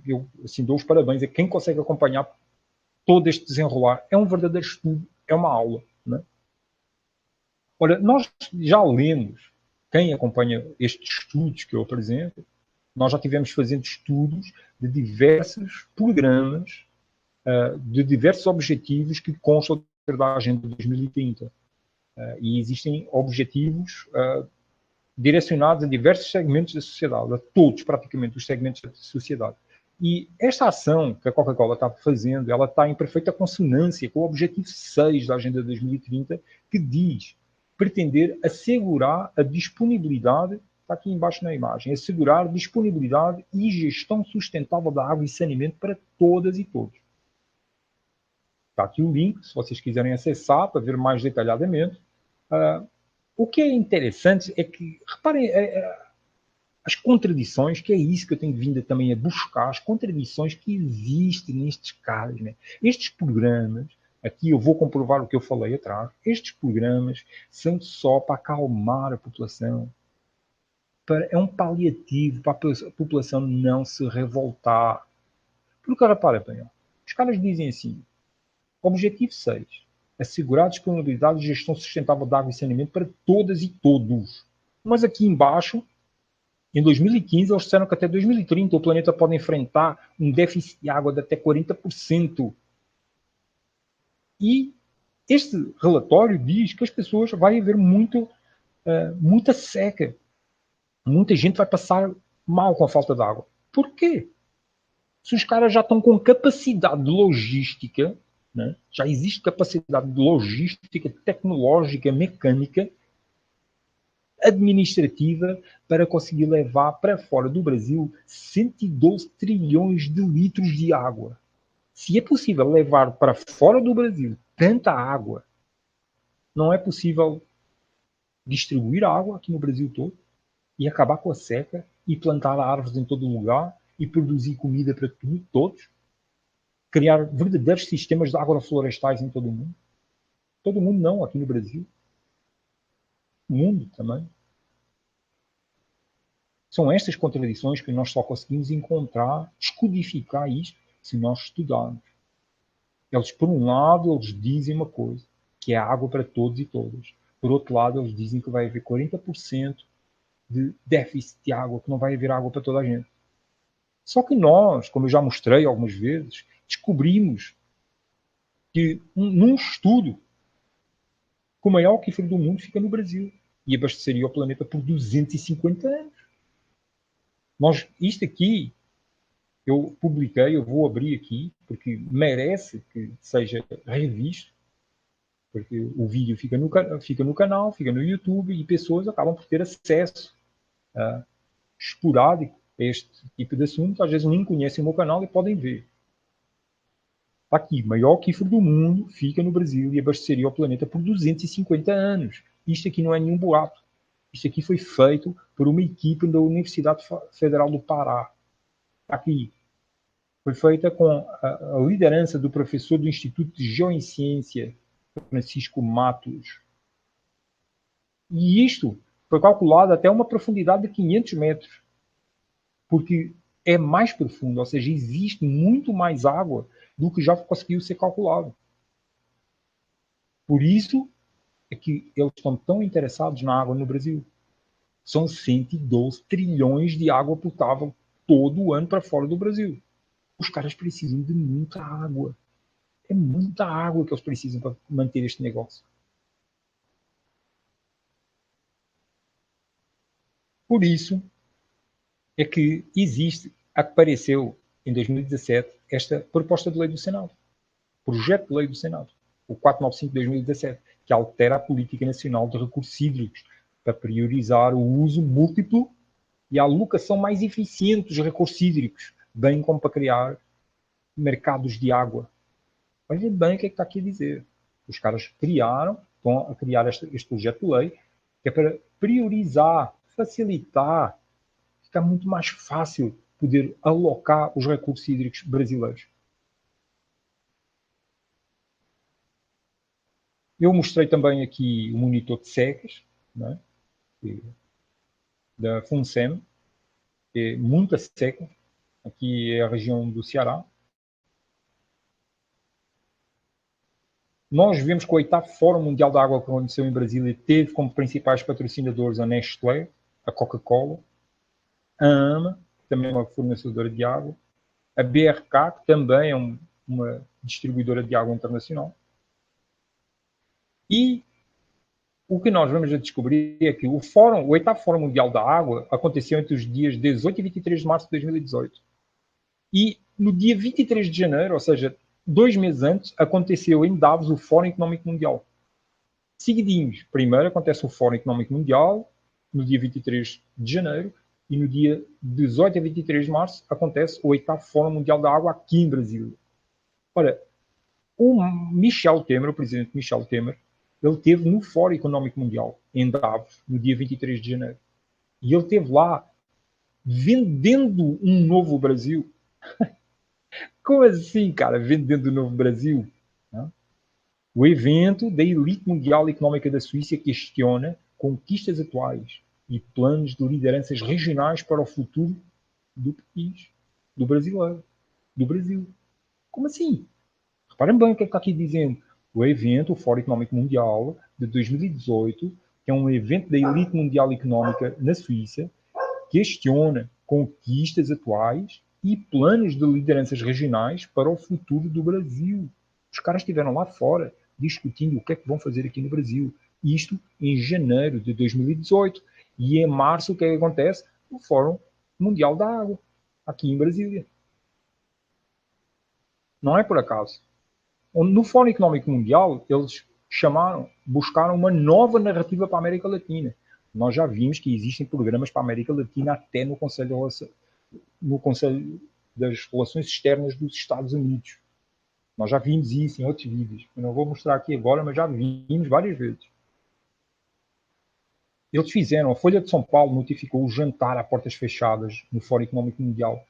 eu assim, dou os parabéns a quem consegue acompanhar todo este desenrolar. É um verdadeiro estudo, é uma aula. Né? Ora, nós já lemos, quem acompanha estes estudos que eu apresento, nós já tivemos fazendo estudos de diversos programas de diversos objetivos que constam da Agenda 2030. E existem objetivos direcionados a diversos segmentos da sociedade, a todos praticamente os segmentos da sociedade. E esta ação que a Coca-Cola está fazendo, ela está em perfeita consonância com o objetivo 6 da Agenda 2030, que diz pretender assegurar a disponibilidade, está aqui embaixo na imagem, assegurar disponibilidade e gestão sustentável da água e saneamento para todas e todos. Está aqui o link, se vocês quiserem acessar para ver mais detalhadamente. O que é interessante é que, reparem, as contradições, que é isso que eu tenho vindo também a buscar, as contradições que existem nestes casos. Né? Estes programas, aqui eu vou comprovar o que eu falei atrás, estes programas são só para acalmar a população. É um paliativo para a população não se revoltar. Porque, repara bem, os caras dizem assim, objetivo 6, assegurar a disponibilidade e gestão sustentável de água e saneamento para todas e todos. Mas aqui embaixo, em 2015, eles disseram que até 2030 o planeta pode enfrentar um déficit de água de até 40%. E este relatório diz que as pessoas vai haver muita seca. Muita gente vai passar mal com a falta de água. Por quê? Se os caras já estão com capacidade de logística, né? Já existe capacidade de logística, tecnológica, mecânica, administrativa, para conseguir levar para fora do Brasil 112 trilhões de litros de água. Se é possível levar para fora do Brasil tanta água, não é possível distribuir água aqui no Brasil todo e acabar com a seca e plantar árvores em todo lugar e produzir comida para todos? Criar verdadeiros sistemas de agroflorestais em todo o mundo? Todo mundo não, aqui no Brasil. O mundo também. São estas contradições que nós só conseguimos encontrar, descodificar isto, se nós estudarmos. Eles, por um lado, eles dizem uma coisa, que é água para todos e todas. Por outro lado, eles dizem que vai haver 40% de déficit de água, que não vai haver água para toda a gente. Só que nós, como eu já mostrei algumas vezes, descobrimos que num estudo que o maior aquífero do mundo fica no Brasil e abasteceria o planeta por 250 anos. Isto aqui, eu publiquei, eu vou abrir aqui, porque merece que seja revisto, porque o vídeo fica no canal, fica no YouTube, e pessoas acabam por ter acesso esporádico a este tipo de assunto. Às vezes nem conhecem o meu canal e podem ver. Está aqui, maior aquífero do mundo fica no Brasil e abasteceria o planeta por 250 anos. Isto aqui não é nenhum boato. Isto aqui foi feito por uma equipe da Universidade Federal do Pará. Está aqui. Foi feita com a liderança do professor do Instituto de Geociência, Francisco Matos. E isto foi calculado até uma profundidade de 500 metros. Porque é mais profundo, ou seja, existe muito mais água do que já conseguiu ser calculado. Por isso é que eles estão tão interessados na água no Brasil. São 112 trilhões de água potável todo o ano para fora do Brasil. Os caras precisam de muita água. É muita água que eles precisam para manter este negócio. Por isso é que apareceu em 2017 esta proposta de lei do Senado. Projeto de lei do Senado. O 495 de 2017, que altera a Política Nacional de Recursos Hídricos para priorizar o uso múltiplo e a alocação mais eficiente dos recursos hídricos, bem como para criar mercados de água. Olha bem o que é que está aqui a dizer. Os caras estão a criar este projeto de lei, que é para priorizar, facilitar, ficar muito mais fácil poder alocar os recursos hídricos brasileiros. Eu mostrei também aqui o monitor de secas, né, da FUNSEM, é muita seca, aqui é a região do Ceará. Nós vemos que o 8º Fórum Mundial da Água que aconteceu em Brasília teve como principais patrocinadores a Nestlé, a Coca-Cola, a AMA, que também é uma fornecedora de água, a BRK, que também é uma distribuidora de água internacional. E o que nós vamos descobrir é que o 8º Fórum Mundial da Água aconteceu entre os dias 18 e 23 de março de 2018. E no dia 23 de janeiro, ou seja, 2 meses antes, aconteceu em Davos o Fórum Económico Mundial. Seguidinhos, primeiro acontece o Fórum Económico Mundial, no dia 23 de janeiro, e no dia 18 a 23 de março acontece o 8º Fórum Mundial da Água aqui em Brasília. Ora, o Michel Temer, o presidente Michel Temer, ele esteve no Fórum Económico Mundial, em Davos, no dia 23 de janeiro. E ele esteve lá vendendo um novo Brasil. Como assim, cara? Vendendo um novo Brasil? Não? O evento da elite mundial económica da Suíça questiona conquistas atuais e planos de lideranças regionais para o futuro do país, do brasileiro, do Brasil. Como assim? Reparem bem o que é que está aqui dizendo. O evento, o Fórum Económico Mundial de 2018, que é um evento da elite mundial económica na Suíça, questiona conquistas atuais e planos de lideranças regionais para o futuro do Brasil. Os caras estiveram lá fora discutindo o que é que vão fazer aqui no Brasil. Isto em janeiro de 2018. E em março o que é que acontece? O Fórum Mundial da Água, aqui em Brasília. Não é por acaso. No Fórum Económico Mundial, eles buscaram uma nova narrativa para a América Latina. Nós já vimos que existem programas para a América Latina até no Conselho das Relações Externas dos Estados Unidos. Nós já vimos isso em outros vídeos. Eu não vou mostrar aqui agora, mas já vimos várias vezes. Eles fizeram, a Folha de São Paulo notificou o jantar a portas fechadas no Fórum Económico Mundial.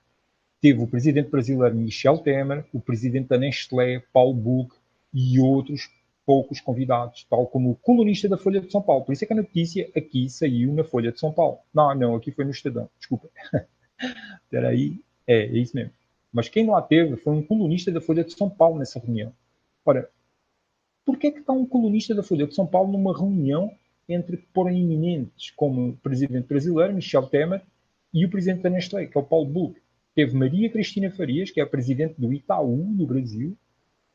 Teve o presidente brasileiro Michel Temer, o presidente da Nestlé, Paulo Buch, e outros poucos convidados, tal como o colunista da Folha de São Paulo. Por isso é que a notícia aqui saiu na Folha de São Paulo. Não, aqui foi no Estadão. Desculpa. Espera aí. É isso mesmo. Mas quem lá teve foi um colunista da Folha de São Paulo nessa reunião. Ora, por que é que está um colunista da Folha de São Paulo numa reunião entre proeminentes como o presidente brasileiro, Michel Temer, e o presidente da Nestlé, que é o Paulo Buch? Teve Maria Cristina Farias, que é a presidente do Itaú, do Brasil,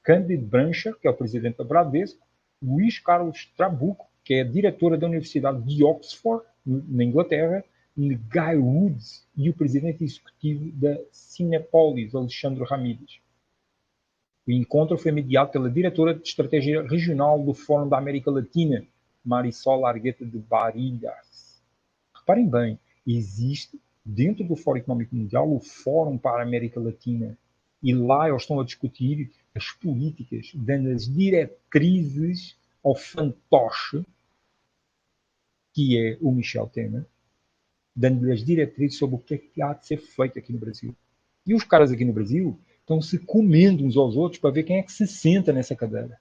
Cândido Brancher, que é o presidente da Bradesco, Luís Carlos Trabuco, que é a diretora da Universidade de Oxford, na Inglaterra, e Guy Woods, e o presidente executivo da Cinepolis, Alexandre Ramírez. O encontro foi mediado pela diretora de Estratégia Regional do Fórum da América Latina, Marisol Argueta de Barilhas. Reparem bem, existe dentro do Fórum Económico Mundial o Fórum para a América Latina. E lá eles estão a discutir as políticas, dando as diretrizes ao fantoche, que é o Michel Temer, dando-lhe as diretrizes sobre o que é que há de ser feito aqui no Brasil. E os caras aqui no Brasil estão se comendo uns aos outros para ver quem é que se senta nessa cadeira.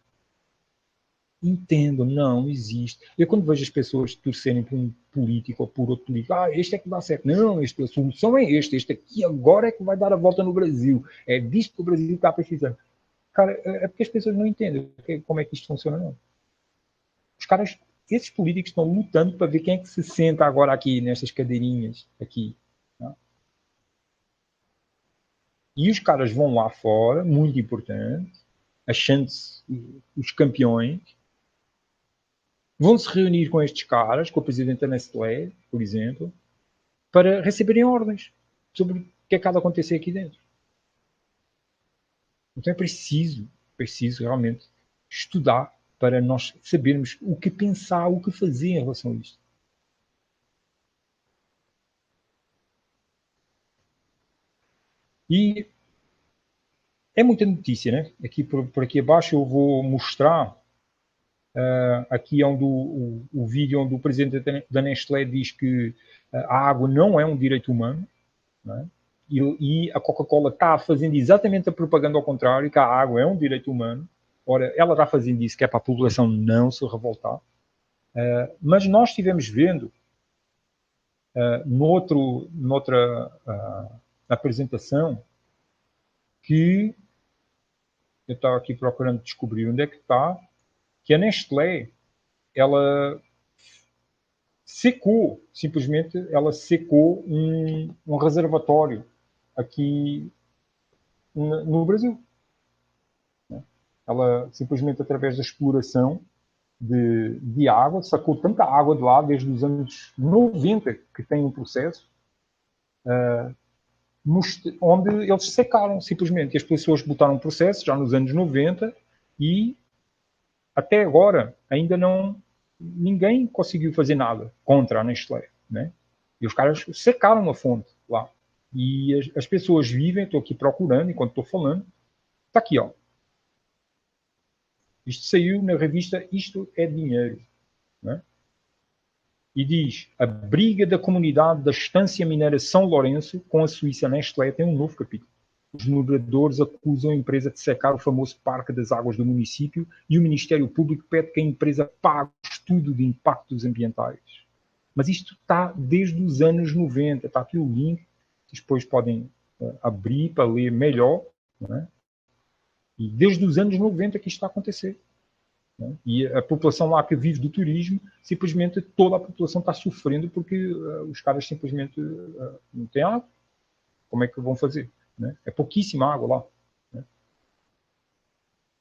Entendo, não existe. Eu quando vejo as pessoas torcerem por um político ou por outro político, este é que dá certo. Não, a solução é este aqui agora é que vai dar a volta no Brasil. É disto que o Brasil está precisando. Cara, é porque as pessoas não entendem como é que isto funciona, não. Os caras, esses políticos estão lutando para ver quem é que se senta agora aqui, nestas cadeirinhas, aqui. Não? E os caras vão lá fora, muito importante, achando-se os campeões, vão se reunir com estes caras, com o presidente da Nestlé, por exemplo, para receberem ordens sobre o que é que há de acontecer aqui dentro. Então é preciso realmente estudar para nós sabermos o que pensar, o que fazer em relação a isto. E é muita notícia, né? Aqui por aqui abaixo eu vou mostrar aqui é onde o vídeo onde o presidente da Nestlé diz que a água não é um direito humano, não é? E a Coca-Cola está fazendo exatamente a propaganda ao contrário, que a água é um direito humano. Ora, ela está fazendo isso que é para a população não se revoltar. Mas nós estivemos vendo noutra apresentação que eu estava aqui procurando descobrir onde é que está, que a Nestlé, ela simplesmente ela secou um reservatório aqui no Brasil. ela simplesmente através da exploração de água, sacou tanta água de lá desde os anos 90 que tem um processo onde eles secaram simplesmente. E as pessoas botaram um processo já nos anos 90 e até agora ainda ninguém conseguiu fazer nada contra a Nestlé, né? E os caras secaram a fonte lá. E as pessoas vivem, estou aqui procurando enquanto estou falando, está aqui, ó. Isto saiu na revista Isto é Dinheiro, né? E diz: a briga da comunidade da Estância Mineira São Lourenço com a Suíça Nestlé tem um novo capítulo. Os moradores acusam a empresa de secar o famoso Parque das Águas do município e o Ministério Público pede que a empresa pague o estudo de impactos ambientais. Mas isto está desde os anos 90. Está aqui o link, vocês depois podem abrir para ler melhor, né? E desde os anos 90 que isto está a acontecer. Né? E a população lá que vive do turismo, simplesmente toda a população está sofrendo porque os caras simplesmente não têm água. Como é que vão fazer? Né? É pouquíssima água lá. Né?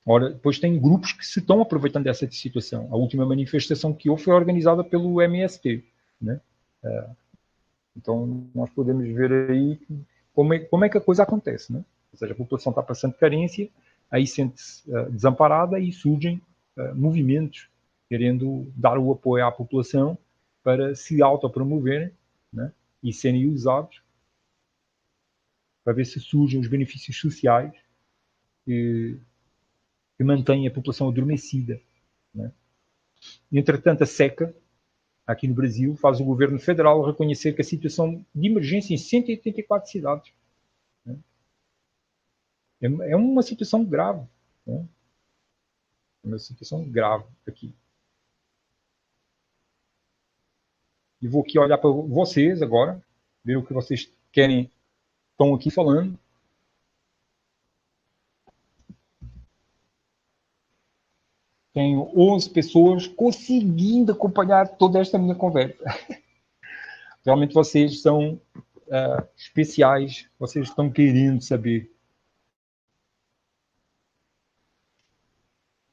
Ora, depois tem grupos que se estão aproveitando dessa situação. A última manifestação que houve foi organizada pelo MST. Né? Então, nós podemos ver aí como é que a coisa acontece. Né? Ou seja, a população está passando carência, aí sente-se desamparada e surgem movimentos querendo dar o apoio à população para se autopromoverem, né? E serem usados para ver se surgem os benefícios sociais que mantêm a população adormecida. Né? Entretanto, a seca, aqui no Brasil, faz o governo federal reconhecer que a situação de emergência em 184 cidades. Né? É uma situação grave. Né? É uma situação grave aqui. E vou aqui olhar para vocês agora, ver o que vocês querem, estão aqui falando. Tenho 11 pessoas conseguindo acompanhar toda esta minha conversa. Realmente vocês são especiais, vocês estão querendo saber.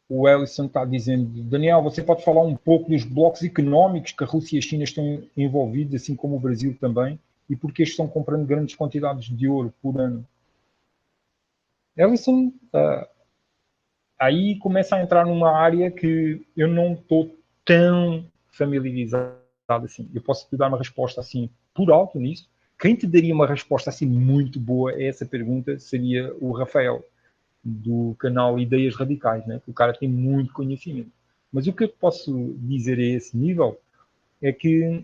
O Ellison está dizendo: Daniel, você pode falar um pouco dos blocos económicos que a Rússia e a China estão envolvidos, assim como o Brasil também, e porque estão comprando grandes quantidades de ouro por ano? Ellison, aí começa a entrar numa área que eu não estou tão familiarizado assim. Eu posso te dar uma resposta assim por alto nisso. Quem te daria uma resposta assim muito boa a essa pergunta seria o Rafael, do canal Ideias Radicais, né? O cara tem muito conhecimento. Mas o que eu posso dizer a esse nível é que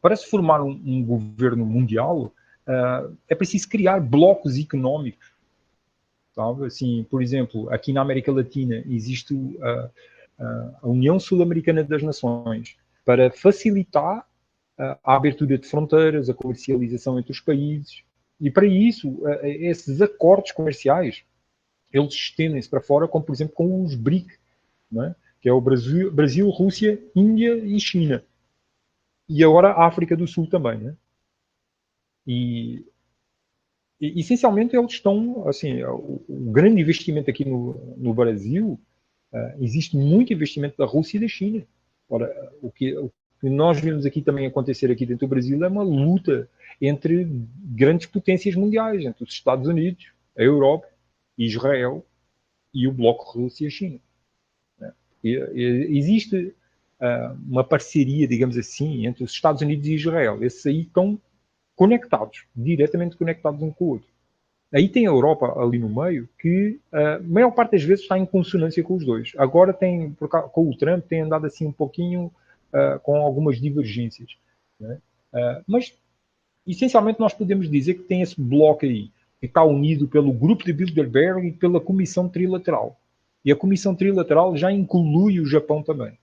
para se formar um governo mundial é preciso criar blocos económicos. Sabe? Assim, por exemplo, aqui na América Latina existe a União Sul-Americana das Nações para facilitar a abertura de fronteiras, a comercialização entre os países. E para isso, esses acordos comerciais eles estendem-se para fora, como por exemplo com os BRIC, né? Que é o Brasil, Rússia, Índia e China. E agora a África do Sul também. Né? E essencialmente eles estão, assim, o grande investimento aqui no Brasil, existe muito investimento da Rússia e da China. Ora, o que nós vemos aqui também acontecer aqui dentro do Brasil é uma luta entre grandes potências mundiais, entre os Estados Unidos, a Europa, Israel e o bloco Rússia-China. Existe uma parceria, digamos assim, entre os Estados Unidos e Israel. Esses aí estão conectados, diretamente conectados um com o outro. Aí tem a Europa ali no meio, que a maior parte das vezes está em consonância com os dois. Agora com o Trump, tem andado assim um pouquinho com algumas divergências. Né? Mas, essencialmente, nós podemos dizer que tem esse bloco aí, que está unido pelo grupo de Bilderberg e pela Comissão Trilateral. E a Comissão Trilateral já inclui o Japão também.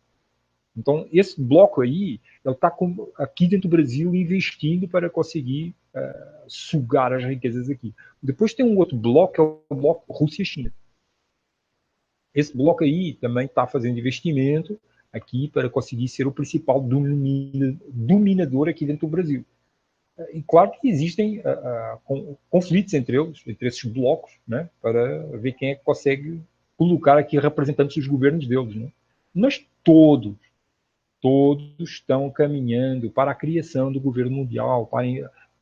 Então, esse bloco aí, ele está aqui dentro do Brasil investindo para conseguir sugar as riquezas aqui. Depois tem um outro bloco, que é o bloco Rússia-China. Esse bloco aí também está fazendo investimento aqui para conseguir ser o principal dominador aqui dentro do Brasil. E claro que existem conflitos entre eles, entre esses blocos, né, para ver quem é que consegue colocar aqui representantes dos governos deles, né? Mas todos estão caminhando para a criação do governo mundial.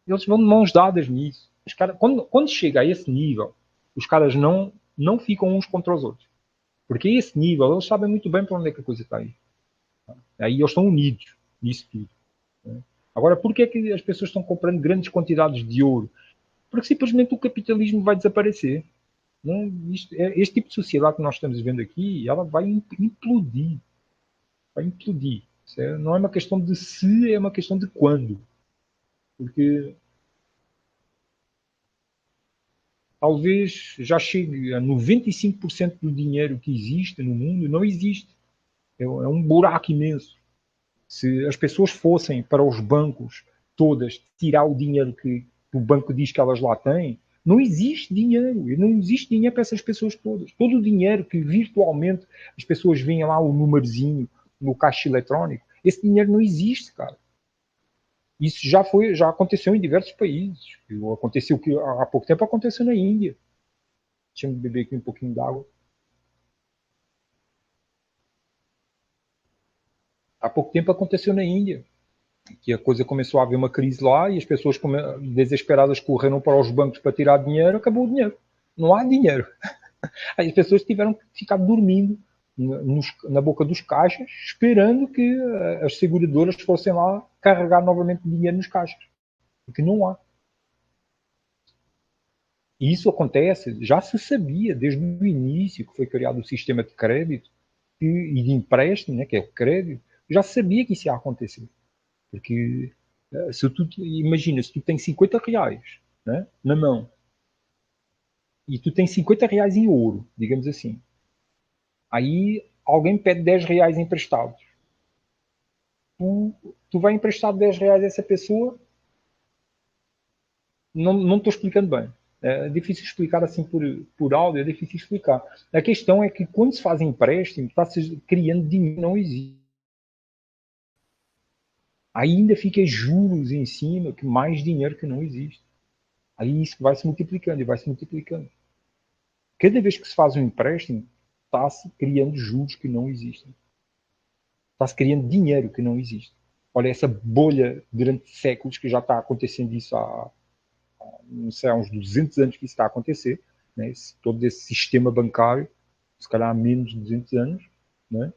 Eles vão de mãos dadas nisso. Os caras, quando chega a esse nível, os caras não ficam uns contra os outros. Porque a esse nível, eles sabem muito bem para onde é que a coisa está aí. Aí eles estão unidos nisso tudo. Né? Agora, porquê é que as pessoas estão comprando grandes quantidades de ouro? Porque simplesmente o capitalismo vai desaparecer. Não, este tipo de sociedade que nós estamos vendo aqui, ela vai implodir. Vai implodir. Não é uma questão de se, é uma questão de quando. Porque talvez já chegue a 95% do dinheiro que existe no mundo, não existe. É um buraco imenso. Se as pessoas fossem para os bancos todas tirar o dinheiro que o banco diz que elas lá têm, não existe dinheiro. Não existe dinheiro para essas pessoas todas. Todo o dinheiro que virtualmente as pessoas veem lá o númerozinho no caixa eletrónico, esse dinheiro não existe, cara. Isso já aconteceu em diversos países. Aconteceu que há pouco tempo aconteceu na Índia. Deixa eu beber aqui um pouquinho d'água. Há pouco tempo aconteceu na Índia, que a coisa começou a haver uma crise lá e as pessoas desesperadas correram para os bancos para tirar dinheiro, acabou o dinheiro. Não há dinheiro. Aí as pessoas tiveram que ficar dormindo na boca dos caixas, esperando que as seguradoras fossem lá carregar novamente dinheiro nos caixas. Porque não há. E isso acontece, já se sabia desde o início que foi criado o sistema de crédito e de empréstimo, né, que é o crédito, já se sabia que isso ia acontecer. Porque imagina, se tu tens 50 reais, né, na mão e tu tens 50 reais em ouro, digamos assim, aí alguém pede 10 reais emprestados. Tu vai emprestar 10 reais a essa pessoa, não estou explicando bem. É difícil explicar assim por áudio, é difícil explicar. A questão é que quando se faz empréstimo, está-se criando dinheiro que não existe. Aí ainda fica juros em cima, que mais dinheiro que não existe. Aí isso vai se multiplicando e vai se multiplicando. Cada vez que se faz um empréstimo, está-se criando juros que não existem. Está-se criando dinheiro que não existe. Olha, essa bolha durante séculos que já está acontecendo isso não sei, há uns 200 anos que isso está a acontecer, né? Todo esse sistema bancário, se calhar há menos de 200 anos, né?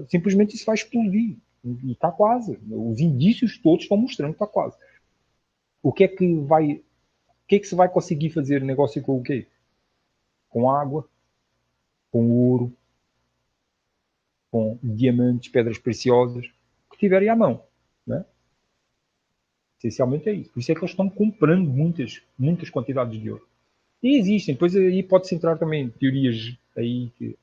Simplesmente isso vai explodir. E está quase. Os indícios todos estão mostrando que está quase. O que é que se vai conseguir fazer negócio com o quê? Com água, com ouro, com diamantes, pedras preciosas, que tiverem à mão, né? Essencialmente é isso. Por isso é que eles estão comprando muitas quantidades de ouro. E existem, depois aí pode-se entrar também teorias aí que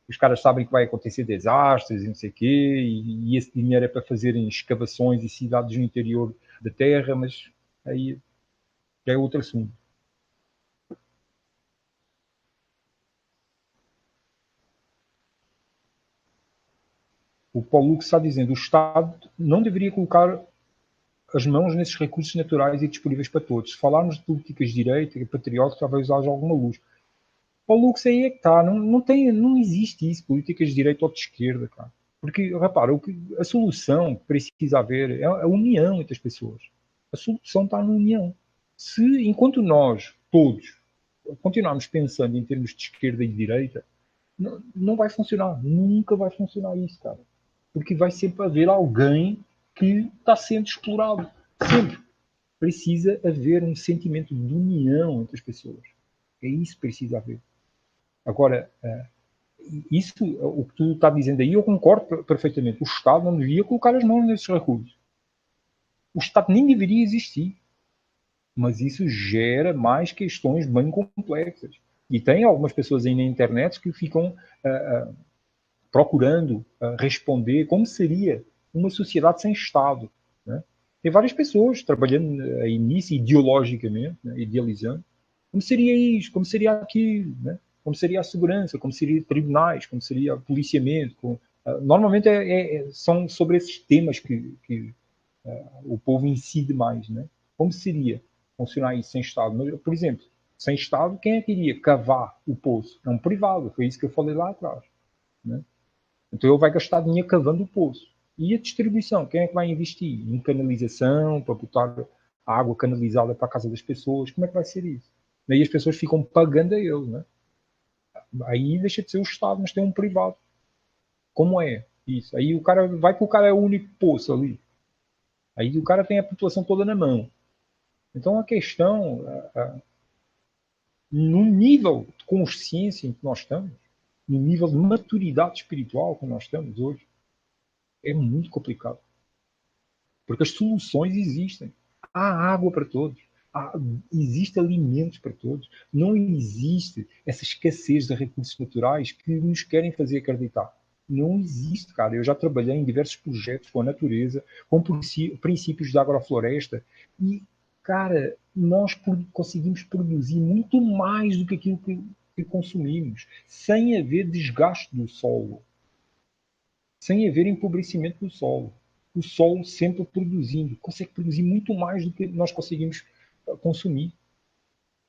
os caras sabem que vai acontecer desastres e não sei o quê, e esse dinheiro é para fazerem escavações e cidades no interior da Terra, mas aí já é outro assunto. O Paulo Lux está dizendo: o Estado não deveria colocar as mãos nesses recursos naturais e disponíveis para todos. Se falarmos de políticas de direita e patrióticas, talvez haja alguma luz. Paulo Lux, aí é que está. Não existe isso, políticas de direita ou de esquerda, cara. Porque, repara, a solução que precisa haver é a união entre as pessoas. A solução está na união. Se, enquanto nós, todos, continuarmos pensando em termos de esquerda e de direita, não vai funcionar. Nunca vai funcionar isso, cara. Porque vai sempre haver alguém que está sendo explorado. Sempre. Precisa haver um sentimento de união entre as pessoas. É isso que precisa haver. Agora, isso, o que tu está dizendo aí, eu concordo perfeitamente. O Estado não devia colocar as mãos nesses recursos. O Estado nem deveria existir. Mas isso gera mais questões bem complexas. E tem algumas pessoas aí na internet que ficam procurando responder como seria uma sociedade sem Estado. Né? Tem várias pessoas trabalhando aí nisso, ideologicamente, né? Idealizando. Como seria isto? Como seria aquilo? Né? Como seria a segurança? Como seria tribunais? Como seria policiamento? Normalmente são sobre esses temas que o povo incide mais. Né? Como seria funcionar isso sem Estado? Mas, por exemplo, Sem Estado, quem é que iria cavar o poço? É um privado, foi isso que eu falei lá atrás. Né? Então ele vai gastar dinheiro cavando o poço. E a distribuição? Quem é que vai investir? Em canalização, para botar a água canalizada para a casa das pessoas? Como é que vai ser isso? Daí as pessoas ficam pagando a ele. Né? Aí deixa de ser o Estado, mas tem um privado. Como é isso? Aí o cara vai que o cara é o único poço ali. Aí o cara tem a população toda na mão. Então a questão, no nível de consciência em que nós estamos, no nível de maturidade espiritual que nós estamos hoje, é muito complicado. Porque as soluções existem. Há água para todos. Existe alimentos para todos. Não existe essa escassez de recursos naturais que nos querem fazer acreditar. Não existe, cara. Eu já trabalhei em diversos projetos com a natureza, com princípios da agrofloresta e, cara, nós conseguimos produzir muito mais do que aquilo que consumimos, sem haver desgaste do solo, sem haver empobrecimento do solo. O solo sempre produzindo, consegue produzir muito mais do que nós conseguimos consumir.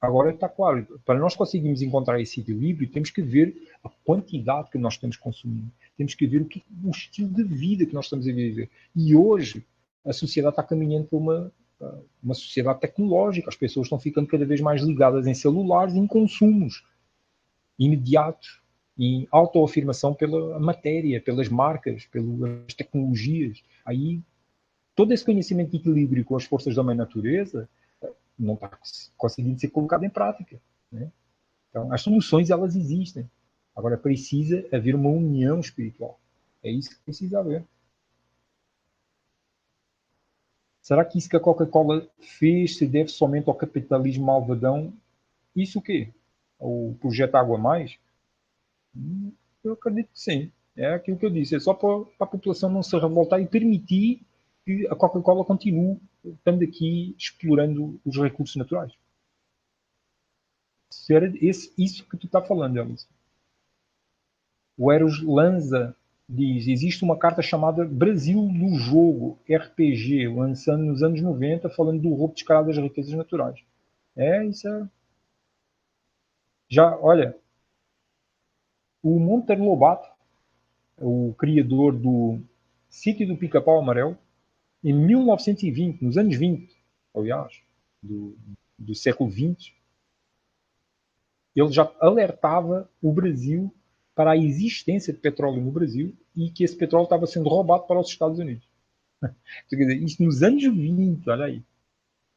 Agora está claro, para nós conseguirmos encontrar esse equilíbrio, temos que ver a quantidade que nós estamos consumindo, temos que ver o estilo de vida que nós estamos a viver. E hoje a sociedade está caminhando para uma sociedade tecnológica, as pessoas estão ficando cada vez mais ligadas em celulares e em consumos imediatos, em autoafirmação pela matéria, pelas marcas, pelas tecnologias. Aí todo esse conhecimento de equilíbrio com as forças da mãe natureza não está conseguindo ser colocado em prática. Né? Então, as soluções, elas existem. Agora, precisa haver uma união espiritual. É isso que precisa haver. Será que isso que a Coca-Cola fez se deve somente ao capitalismo malvadão? Isso o quê? O projeto Água Mais? Eu acredito que sim. É aquilo que eu disse. É só para a população não se revoltar e permitir que a Coca-Cola continue estando aqui explorando os recursos naturais. Isso que tu está falando, Elvis. O Eros Lanza diz, existe uma carta chamada Brasil do Jogo, RPG, lançando nos anos 90, falando do roubo descarado das riquezas naturais. Isso é... Já, olha, o Monteiro Lobato, o criador do Sítio do Pica-Pau Amarelo, em 1920, nos anos 20, aliás, do século XX, ele já alertava o Brasil para a existência de petróleo no Brasil e que esse petróleo estava sendo roubado para os Estados Unidos. Quer dizer, isso nos anos 20, olha aí.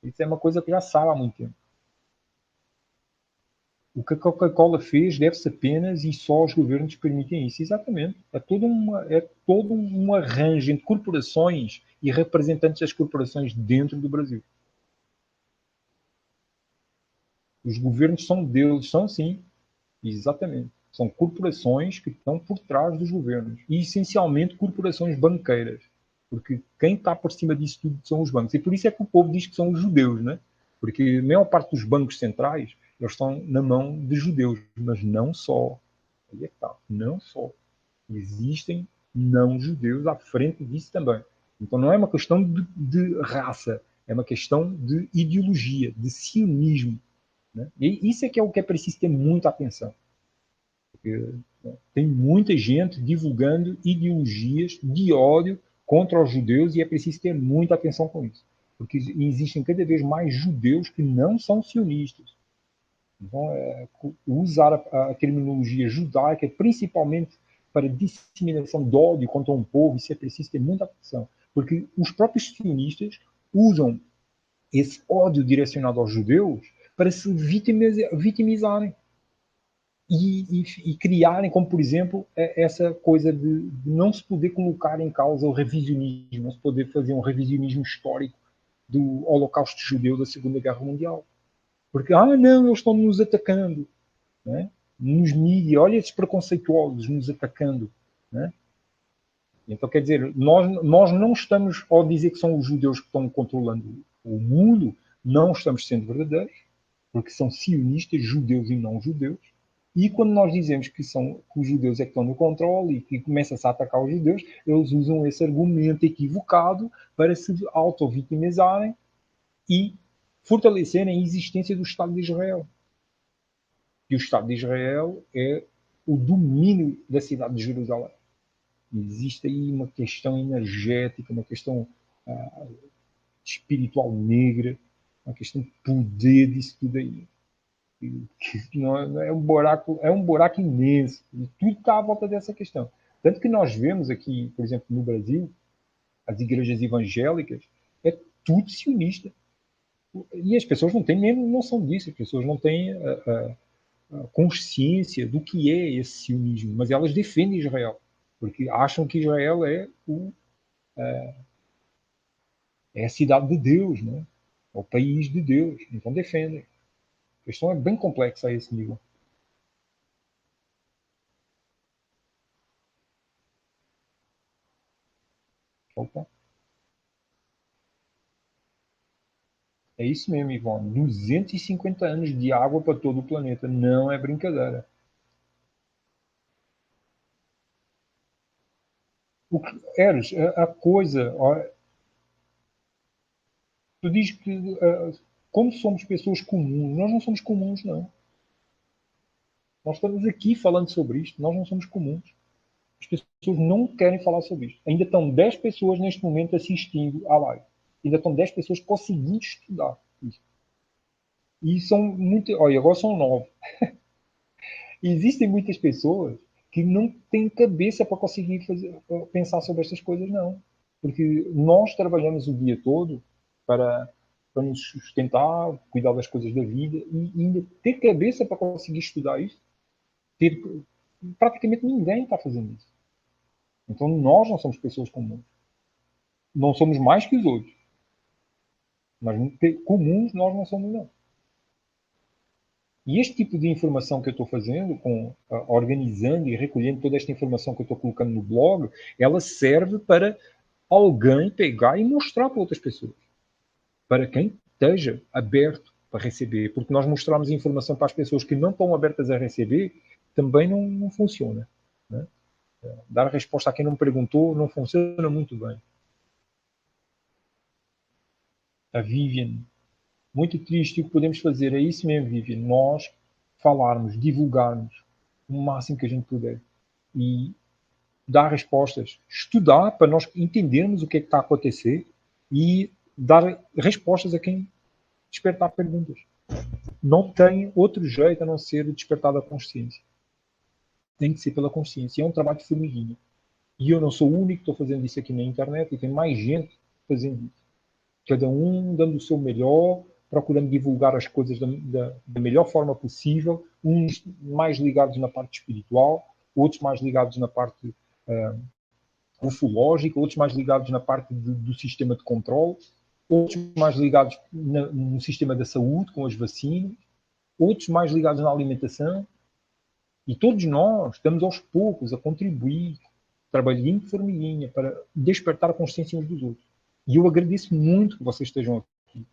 Isso é uma coisa que já sabe há muito tempo. O que a Coca-Cola fez deve-se apenas e só os governos permitem isso. Exatamente. É todo um arranjo entre corporações e representantes das corporações dentro do Brasil. Os governos são deuses, são sim, exatamente. São corporações que estão por trás dos governos. E, essencialmente, corporações banqueiras. Porque quem está por cima disso tudo são os bancos. E por isso é que o povo diz que são os judeus, né? Porque a maior parte dos bancos centrais, eles estão na mão de judeus. Mas não só. Aí é que está. Não só. Existem não-judeus à frente disso também. Então não é uma questão de raça. É uma questão de ideologia, de sionismo. Né? E isso é que é o que é preciso ter muita atenção. Porque, né, tem muita gente divulgando ideologias de ódio contra os judeus e é preciso ter muita atenção com isso. Porque existem cada vez mais judeus que não são sionistas. Então, usar a terminologia judaica, principalmente para disseminação de ódio contra um povo, isso é preciso ter muita atenção. Porque os próprios sionistas usam esse ódio direcionado aos judeus para se vitimizarem. E criarem, como por exemplo, essa coisa de não se poder colocar em causa o revisionismo, não se poder fazer um revisionismo histórico do Holocausto judeu da Segunda Guerra Mundial. Porque, não, eles estão nos atacando. Né? Nos mídias, olha esses preconceituosos nos atacando. Né? Então, quer dizer, nós não estamos, ao dizer que são os judeus que estão controlando o mundo, não estamos sendo verdadeiros, porque são sionistas, judeus e não judeus. E quando nós dizemos que os judeus é que estão no controle e que começa-se a atacar os judeus, eles usam esse argumento equivocado para se auto-vitimizarem e fortalecerem a existência do Estado de Israel. E o Estado de Israel é o domínio da cidade de Jerusalém. Existe aí uma questão energética, uma questão ah, espiritual negra, uma questão de poder disso tudo aí. Que não é um buraco imenso. E tudo está à volta dessa questão. Tanto que nós vemos aqui, por exemplo, no Brasil, as igrejas evangélicas, é tudo sionista. E as pessoas não têm nem noção disso, as pessoas não têm a consciência do que é esse sionismo, mas elas defendem Israel, porque acham que Israel é a cidade de Deus, né? É o país de Deus, então defendem. A questão é bem complexa a esse nível. Opa. É isso mesmo, Ivone. 250 anos de água para todo o planeta. Não é brincadeira. Eros, a coisa. Tu dizes que, como somos pessoas comuns, nós não somos comuns, não. Nós estamos aqui falando sobre isto, nós não somos comuns. As pessoas não querem falar sobre isto. Ainda estão 10 pessoas neste momento assistindo à live. Ainda estão 10 pessoas conseguindo estudar isto. E são muito. Olha, agora são 9. Existem muitas pessoas que não têm cabeça para conseguir pensar sobre estas coisas, não. Porque nós trabalhamos o dia todo para nos sustentar, cuidar das coisas da vida e ainda ter cabeça para conseguir estudar isto. Ter, praticamente ninguém está fazendo isso. Então nós não somos pessoas comuns. Não somos mais que os outros. Mas comuns nós não somos, não. E este tipo de informação que eu estou fazendo, organizando e recolhendo toda esta informação que eu estou colocando no blog, ela serve para alguém pegar e mostrar para outras pessoas. Para quem esteja aberto para receber. Porque nós mostrarmos informação para as pessoas que não estão abertas a receber, também não funciona. Né? Dar a resposta a quem não perguntou não funciona muito bem. A Vivian, muito triste, o que podemos fazer é isso mesmo, Vivian. Nós falarmos, divulgarmos o máximo que a gente puder. E dar respostas. Estudar para nós entendermos o que é que está a acontecer e dar respostas a quem despertar perguntas. Não tem outro jeito a não ser despertar da consciência. Tem que ser pela consciência. É um trabalho de formiguinha. E eu não sou o único que estou fazendo isso aqui na internet, e tem mais gente fazendo isso. Cada um dando o seu melhor, procurando divulgar as coisas da melhor forma possível, uns mais ligados na parte espiritual, outros mais ligados na parte ufológica, outros mais ligados na parte do sistema de controle, outros mais ligados no sistema da saúde, com as vacinas, outros mais ligados na alimentação. E todos nós estamos aos poucos a contribuir, trabalhinho de formiguinha, para despertar a consciência uns dos outros. E eu agradeço muito que vocês estejam aqui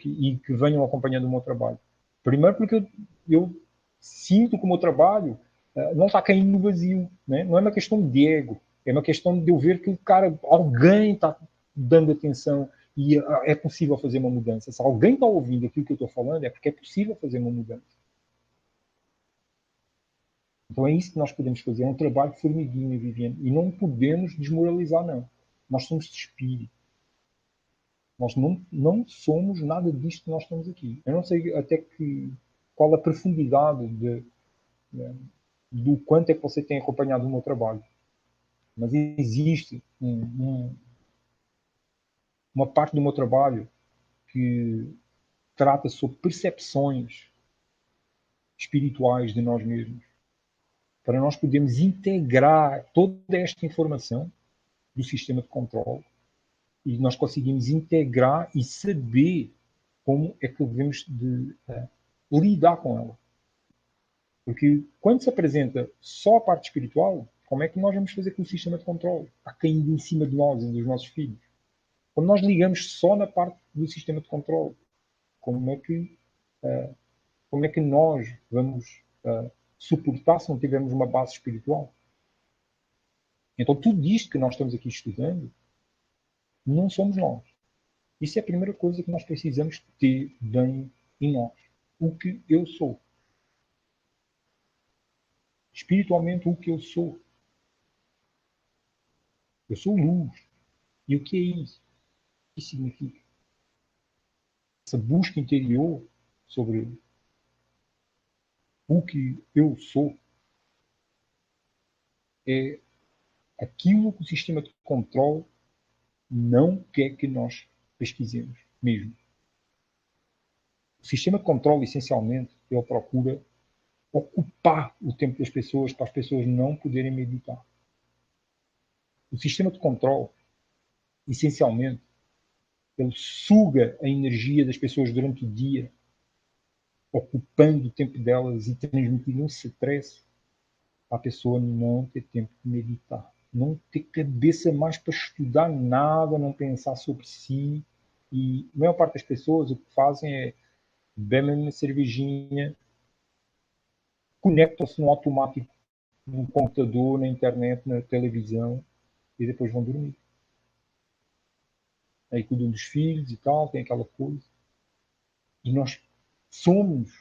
e que venham acompanhando o meu trabalho. Primeiro porque eu sinto que o meu trabalho não está caindo no vazio. Né? Não é uma questão de ego. É uma questão de eu ver que, cara, alguém está dando atenção e é possível fazer uma mudança. Se alguém está ouvindo aquilo que eu estou falando, é porque é possível fazer uma mudança. Então é isso que nós podemos fazer. É um trabalho de formiguinha, Viviane. E não podemos desmoralizar, não. Nós somos de espírito. Nós não somos nada disto que nós estamos aqui. Eu não sei até qual a profundidade do quanto é que você tem acompanhado o meu trabalho. Mas existe uma parte do meu trabalho que trata sobre percepções espirituais de nós mesmos, para nós podermos integrar toda esta informação do sistema de controle e nós conseguimos integrar e saber como é que devemos lidar com ela. Porque quando se apresenta só a parte espiritual, como é que nós vamos fazer com o sistema de controle? Está caindo em cima de nós e dos nossos filhos. Quando nós ligamos só na parte do sistema de controle, como é que nós vamos suportar se não tivermos uma base espiritual? Então, tudo isto que nós estamos aqui estudando, não somos nós. Isso é a primeira coisa que nós precisamos ter bem em nós. O que eu sou. espiritualmente o que eu sou. Eu sou luz. E o que é isso? O que significa? Essa busca interior sobre o que eu sou é aquilo que o sistema de controle não quer que nós pesquisemos mesmo. O sistema de controle, essencialmente, ele procura ocupar o tempo das pessoas para as pessoas não poderem meditar. O sistema de controle, essencialmente, ele suga a energia das pessoas durante o dia, ocupando o tempo delas e transmitindo um stress para a pessoa não ter tempo de meditar. Não ter cabeça mais para estudar nada, não pensar sobre si. E a maior parte das pessoas o que fazem é bebem uma cervejinha, conectam-se no automático no computador, na internet, na televisão e depois vão dormir. Aí cuidam dos filhos e tal, tem aquela coisa. E nós somos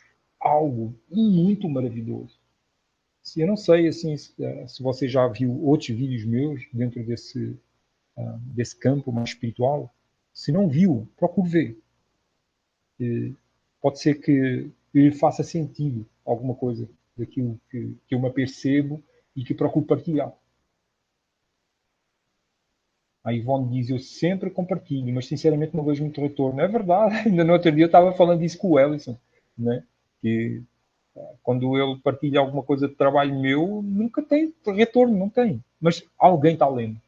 algo muito maravilhoso. Eu não sei assim, se você já viu outros vídeos meus dentro desse campo mais espiritual. Se não viu, procure ver. Pode ser que lhe faça sentido alguma coisa daquilo que eu me apercebo e que procuro partilhar. A Ivone diz, eu sempre compartilho, mas sinceramente não vejo muito retorno. É verdade, ainda no outro dia eu estava falando disso com o Ellison, né? Que quando ele partilha alguma coisa de trabalho meu, nunca tem retorno, não tem. Mas alguém está lendo.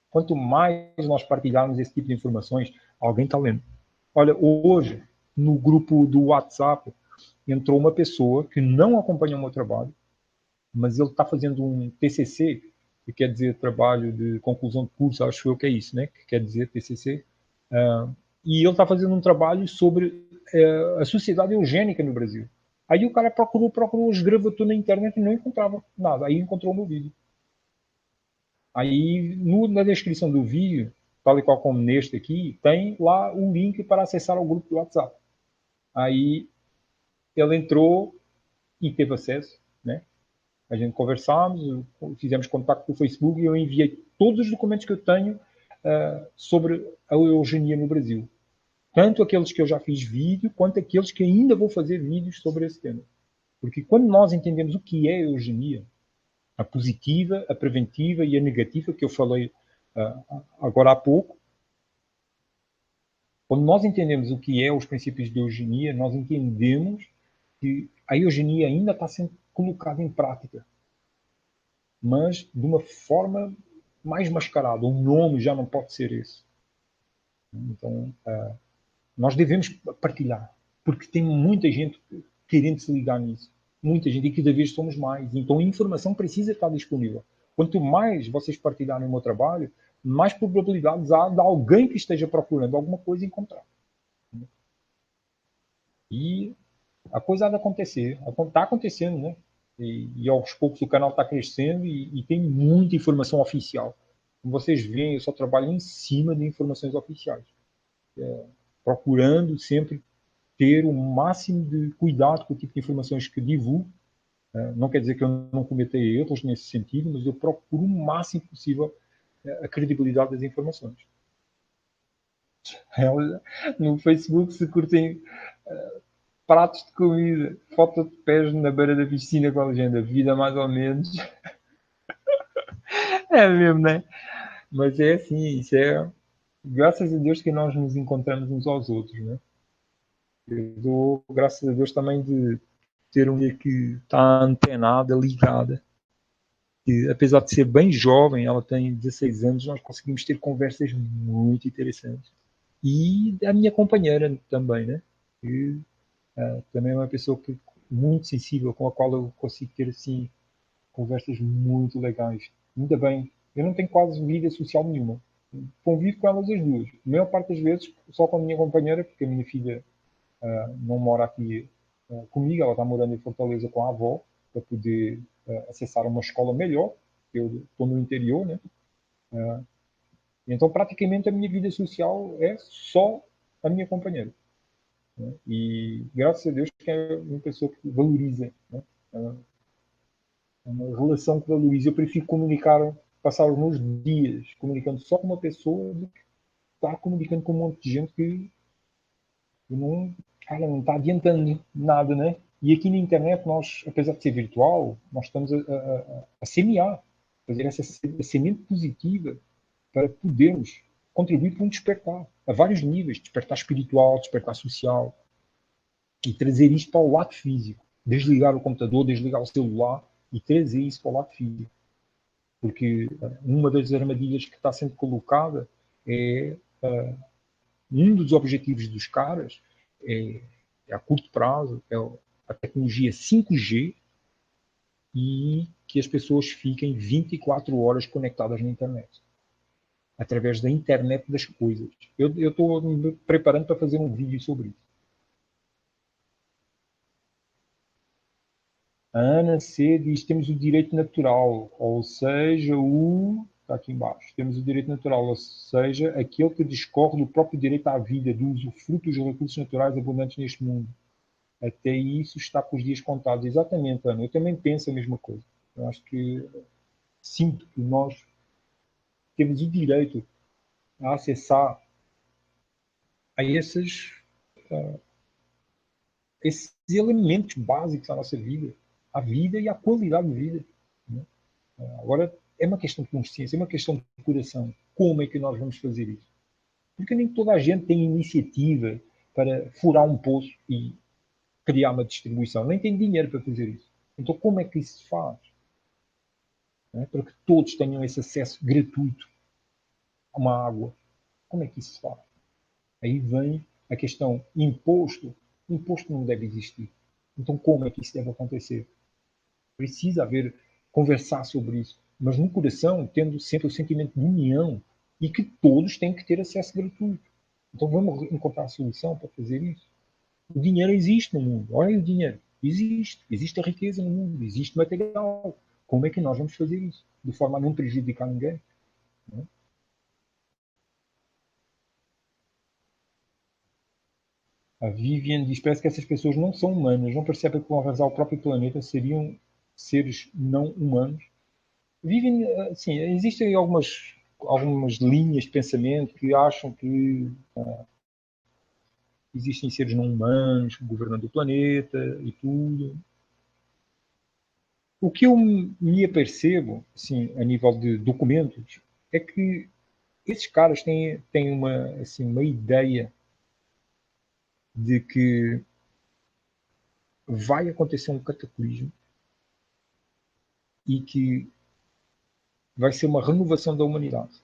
Quanto mais nós partilharmos esse tipo de informações, alguém está lendo. Olha, hoje, no grupo do WhatsApp, entrou uma pessoa que não acompanha o meu trabalho, mas ele está fazendo um TCC, que quer dizer trabalho de conclusão de curso, acho eu que é isso, né? Que quer dizer TCC. E ele está fazendo um trabalho sobre a sociedade eugénica no Brasil. Aí o cara procurou, escreveu tudo na internet e não encontrava nada. Aí encontrou o meu vídeo. Aí na descrição do vídeo, tal e qual como neste aqui, tem lá um link para acessar ao grupo do WhatsApp. Aí ele entrou e teve acesso, né? A gente conversámos, fizemos contato com o Facebook e eu enviei todos os documentos que eu tenho sobre a eugenia no Brasil. Tanto aqueles que eu já fiz vídeo, quanto aqueles que ainda vou fazer vídeos sobre esse tema. Porque quando nós entendemos o que é a eugenia, a positiva, a preventiva e a negativa, que eu falei agora há pouco, quando nós entendemos o que é os princípios de eugenia, nós entendemos que a eugenia ainda está sendo colocada em prática, mas de uma forma mais mascarada. O nome já não pode ser esse. Então, nós devemos partilhar, porque tem muita gente querendo se ligar nisso. Muita gente, e cada vez somos mais. Então a informação precisa estar disponível. Quanto mais vocês partilharem o meu trabalho, mais probabilidades há de alguém que esteja procurando alguma coisa encontrar. E a coisa há de acontecer. Está acontecendo, né? E aos poucos o canal está crescendo e tem muita informação oficial. Como vocês veem, eu só trabalho em cima de informações oficiais. Procurando sempre ter o máximo de cuidado com o tipo de informações que divulgo. Não quer dizer que eu não cometa erros nesse sentido, mas eu procuro o máximo possível a credibilidade das informações. No Facebook se curtem pratos de comida, foto de pés na beira da piscina com a legenda vida mais ou menos. É mesmo, né? Mas é assim, isso é graças a Deus que nós nos encontramos uns aos outros, né? Eu dou graças a Deus também de ter uma que está antenada, ligada. E, apesar de ser bem jovem, ela tem 16 anos, nós conseguimos ter conversas muito interessantes. E a minha companheira também, né? Que também é uma pessoa muito sensível, com a qual eu consigo ter assim conversas muito legais. Ainda bem, eu não tenho quase vida social nenhuma. Convivo com elas as duas. A maior parte das vezes só com a minha companheira, porque a minha filha não mora aqui comigo, ela está morando em Fortaleza com a avó, para poder acessar uma escola melhor. Eu estou no interior, né? Então, praticamente, a minha vida social é só a minha companheira. Né? E, graças a Deus, que é uma pessoa que valoriza, né? uma relação com a Luísa. Eu prefiro comunicar, passar os meus dias comunicando só com uma pessoa do que estar comunicando com um monte de gente que não, cara, não está adiantando nada, né? E aqui na internet, nós, apesar de ser virtual, nós estamos a semear, fazer essa semente positiva para podermos contribuir para um despertar, a vários níveis, despertar espiritual, despertar social, e trazer isto para o lado físico. Desligar o computador, desligar o celular e trazer isso para o lado físico. Porque uma das armadilhas que está sendo colocada é um dos objetivos dos caras é a curto prazo, é a tecnologia 5G e que as pessoas fiquem 24 horas conectadas na internet. Através da internet das coisas. Eu estou me preparando para fazer um vídeo sobre isso. A Ana C diz: temos o direito natural, ou seja, está aqui embaixo, temos o direito natural, ou seja, aquele que discorre do próprio direito à vida, do usufruto dos recursos naturais abundantes neste mundo. Até isso está com os dias contados. Exatamente, Ana. Eu também penso a mesma coisa. Eu acho que sinto que nós temos o direito a acessar a esses elementos básicos da nossa vida, a vida e a qualidade de vida. Né? Agora, é uma questão de consciência, é uma questão de coração. Como é que nós vamos fazer isso? Porque nem toda a gente tem iniciativa para furar um poço e criar uma distribuição. Nem tem dinheiro para fazer isso. Então, como é que isso se faz? Para que todos tenham esse acesso gratuito a uma água. Como é que isso se faz? Aí vem a questão imposto. Imposto não deve existir. Então, como é que isso deve acontecer? Precisa haver, conversar sobre isso. Mas no coração, tendo sempre o sentimento de união e que todos têm que ter acesso gratuito. Então, vamos encontrar a solução para fazer isso. O dinheiro existe no mundo. Olha o dinheiro. Existe. Existe a riqueza no mundo. Existe material. Como é que nós vamos fazer isso? De forma a não prejudicar ninguém. Não é? A Vivian diz: parece que essas pessoas não são humanas, não percebem que vão arrasar o próprio planeta, seriam seres não humanos. Vivian, sim, existem algumas linhas de pensamento que acham que existem seres não humanos governando o planeta e tudo. O que eu me apercebo, assim, a nível de documentos, é que esses caras têm uma ideia de que vai acontecer um cataclismo e que vai ser uma renovação da humanidade.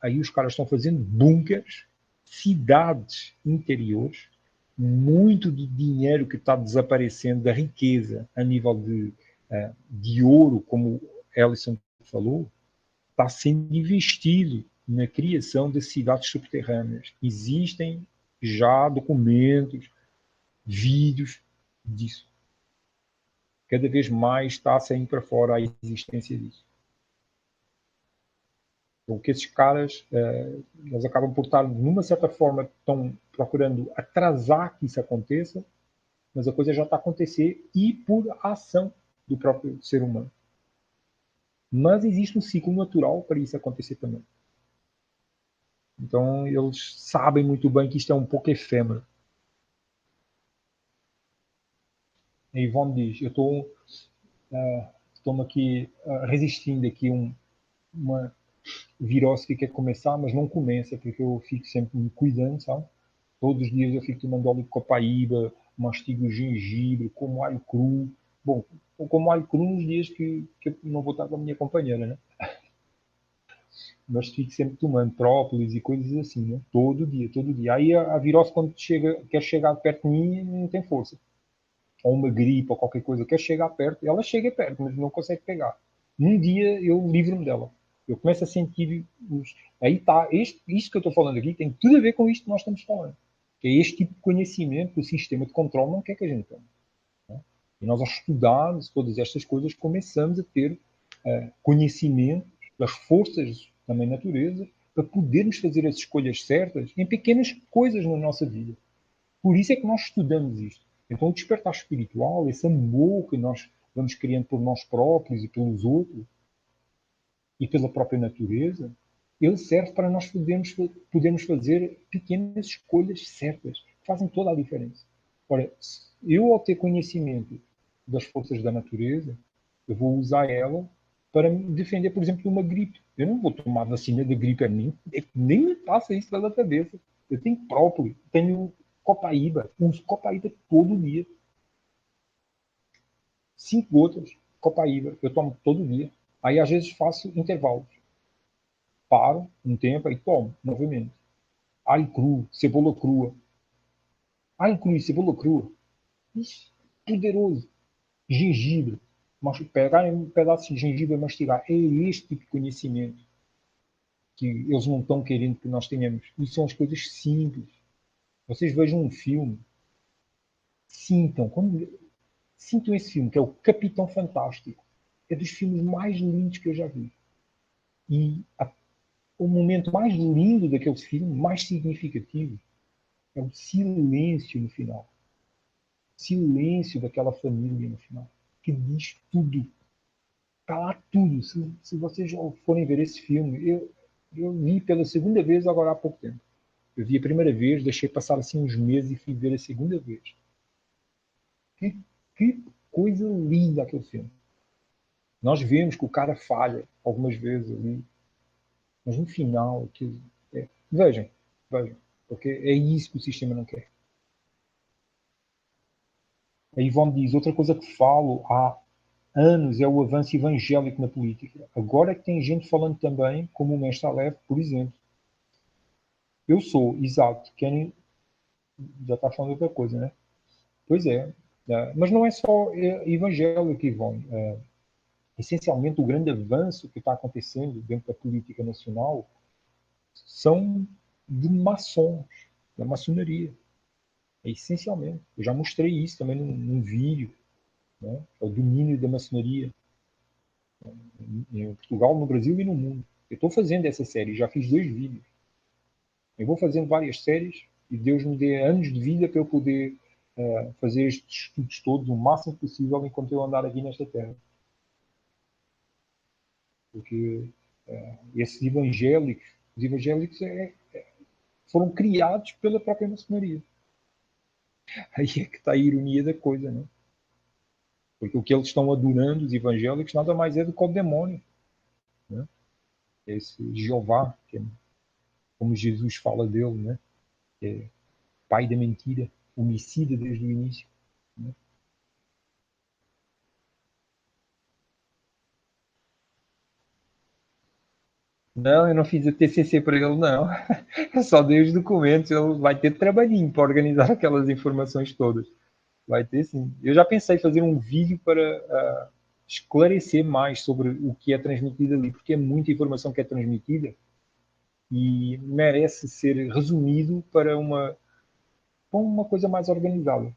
Aí os caras estão fazendo bunkers, cidades interiores, muito do dinheiro que está desaparecendo, da riqueza a nível de ouro, como Ellison falou, está sendo investido na criação de cidades subterrâneas. Existem já documentos, vídeos disso. Cada vez mais está saindo para fora a existência disso. Porque esses caras, eles acabam por estar, numa certa forma, estão procurando atrasar que isso aconteça, mas a coisa já está a acontecer e por ação do próprio ser humano. Mas existe um ciclo natural para isso acontecer também. Então, eles sabem muito bem que isto é um pouco efêmero. A Ivone diz: eu estou-me aqui resistindo aqui uma virose que quer começar, mas não começa, porque eu fico sempre me cuidando, sabe? Todos os dias eu fico tomando óleo de copaíba, mastigo gengibre, como alho cru. Bom, eu como alho cru nos dias que eu não vou estar com a minha companheira, né? Mas fico sempre tomando própolis e coisas assim, né? Todo dia, todo dia. Aí a virose, quando quer chegar perto de mim, não tem força. Ou uma gripe, ou qualquer coisa, quer chegar perto, ela chega perto, mas não consegue pegar. Um dia eu livro-me dela. Eu começo a sentir aí está, isto que eu estou falando aqui tem tudo a ver com isto que nós estamos falando. Que é este tipo de conhecimento que o sistema de controle não quer que a gente tenha. Né? E nós, ao estudarmos todas estas coisas, começamos a ter conhecimento das forças também natureza para podermos fazer as escolhas certas em pequenas coisas na nossa vida. Por isso é que nós estudamos isto. Então, o despertar espiritual, esse amor que nós vamos criando por nós próprios e pelos outros e pela própria natureza, ele serve para nós podermos fazer pequenas escolhas certas, que fazem toda a diferença. Ora, eu ao ter conhecimento das forças da natureza, eu vou usar ela para me defender, por exemplo, de uma gripe. Eu não vou tomar vacina de gripe a mim, nem me passa isso pela cabeça. Eu tenho próprio, tenho copaíba, uso copaíba todo dia. 5 gotas, copaíba, eu tomo todo dia. Aí às vezes faço intervalos. Paro um tempo e tomo novamente. Alho cru, cebola crua. Alho cru e cebola crua. Isso, poderoso. Gengibre. Mas pegar um pedaço de gengibre e mastigar. É este tipo de conhecimento que eles não estão querendo que nós tenhamos. Isso são as coisas simples. Vocês vejam um filme, sintam esse filme, que é o Capitão Fantástico. É dos filmes mais lindos que eu já vi. E o momento mais lindo daquele filme, mais significativo, é o silêncio no final. O silêncio daquela família no final. Que diz tudo. Está lá tudo. Se vocês já forem ver esse filme, eu vi pela segunda vez agora há pouco tempo. Eu vi a primeira vez, deixei passar assim uns meses e fui ver a segunda vez. Que coisa linda aquele filme. Nós vemos que o cara falha algumas vezes ali, mas no final, vejam, porque é isso que o sistema não quer. A Ivone diz, outra coisa que falo há anos é o avanço evangélico na política. Agora é que tem gente falando também, como o mestre Aleph, por exemplo. Eu sou, exato, querem... Já está falando outra coisa, né? Pois é. Mas não é só evangélico, Ivone. Essencialmente, o grande avanço que está acontecendo dentro da política nacional são de maçons, da maçonaria. Essencialmente. Eu já mostrei isso também num vídeo. Né? É o domínio da maçonaria em Portugal, no Brasil e no mundo. Eu estou fazendo essa série, já fiz 2 vídeos. Eu vou fazendo várias séries e Deus me dê anos de vida para eu poder fazer estes estudos todos o máximo possível enquanto eu andar aqui nesta terra. Porque esses evangélicos, os evangélicos foram criados pela própria maçonaria. Aí é que está a ironia da coisa, né? Porque o que eles estão adorando, os evangélicos, nada mais é do que o demônio. Né? Esse Jeová, que é, como Jesus fala dele, né? Que é pai da mentira, homicida desde o início. Né? Não, eu não fiz a TCC para ele, não. Eu só dei os documentos. Ele vai ter trabalhinho para organizar aquelas informações todas. Vai ter sim. Eu já pensei em fazer um vídeo para esclarecer mais sobre o que é transmitido ali, porque é muita informação que é transmitida e merece ser resumido para uma coisa mais organizada.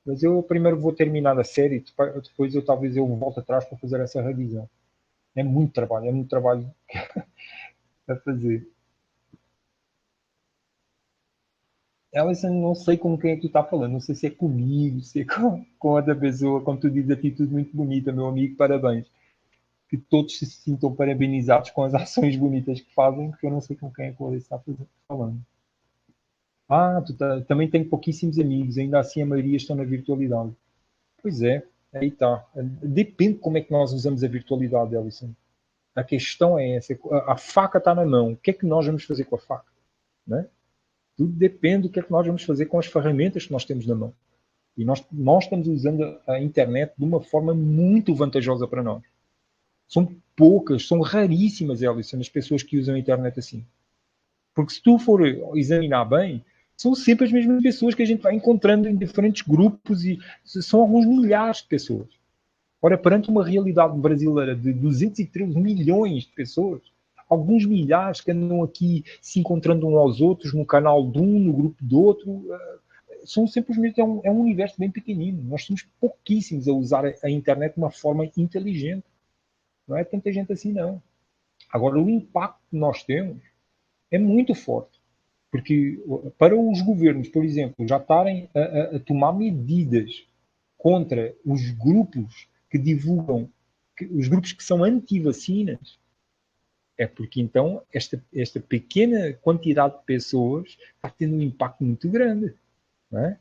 Mas eu primeiro vou terminar a série, depois talvez eu volto atrás para fazer essa revisão. É muito trabalho a fazer. Ellison, não sei com quem é que tu está falando, não sei se é comigo, se é com outra pessoa, como tu diz, atitude muito bonita, meu amigo, parabéns. Que todos se sintam parabenizados com as ações bonitas que fazem, porque eu não sei com quem é que você está falando. Também tenho pouquíssimos amigos, ainda assim a maioria estão na virtualidade. Pois é, aí está. Depende como é que nós usamos a virtualidade, Ellison. A questão é essa, a faca está na mão, o que é que nós vamos fazer com a faca? Né? Tudo depende do que é que nós vamos fazer com as ferramentas que nós temos na mão. E nós estamos usando a internet de uma forma muito vantajosa para nós. São poucas, são raríssimas, Ellison, as pessoas que usam a internet assim. Porque se tu for examinar bem, são sempre as mesmas pessoas que a gente vai encontrando em diferentes grupos e são alguns milhares de pessoas. Ora, perante uma realidade brasileira de 213 milhões de pessoas, alguns milhares que andam aqui se encontrando uns aos outros no canal de um, no grupo do outro, são simplesmente um universo bem pequenino. Nós somos pouquíssimos a usar a internet de uma forma inteligente. Não é tanta gente assim, não. Agora, o impacto que nós temos é muito forte. Porque para os governos, por exemplo, já estarem a tomar medidas contra os grupos que divulgam, os grupos que são anti-vacinas, é porque então esta pequena quantidade de pessoas está tendo um impacto muito grande, não é?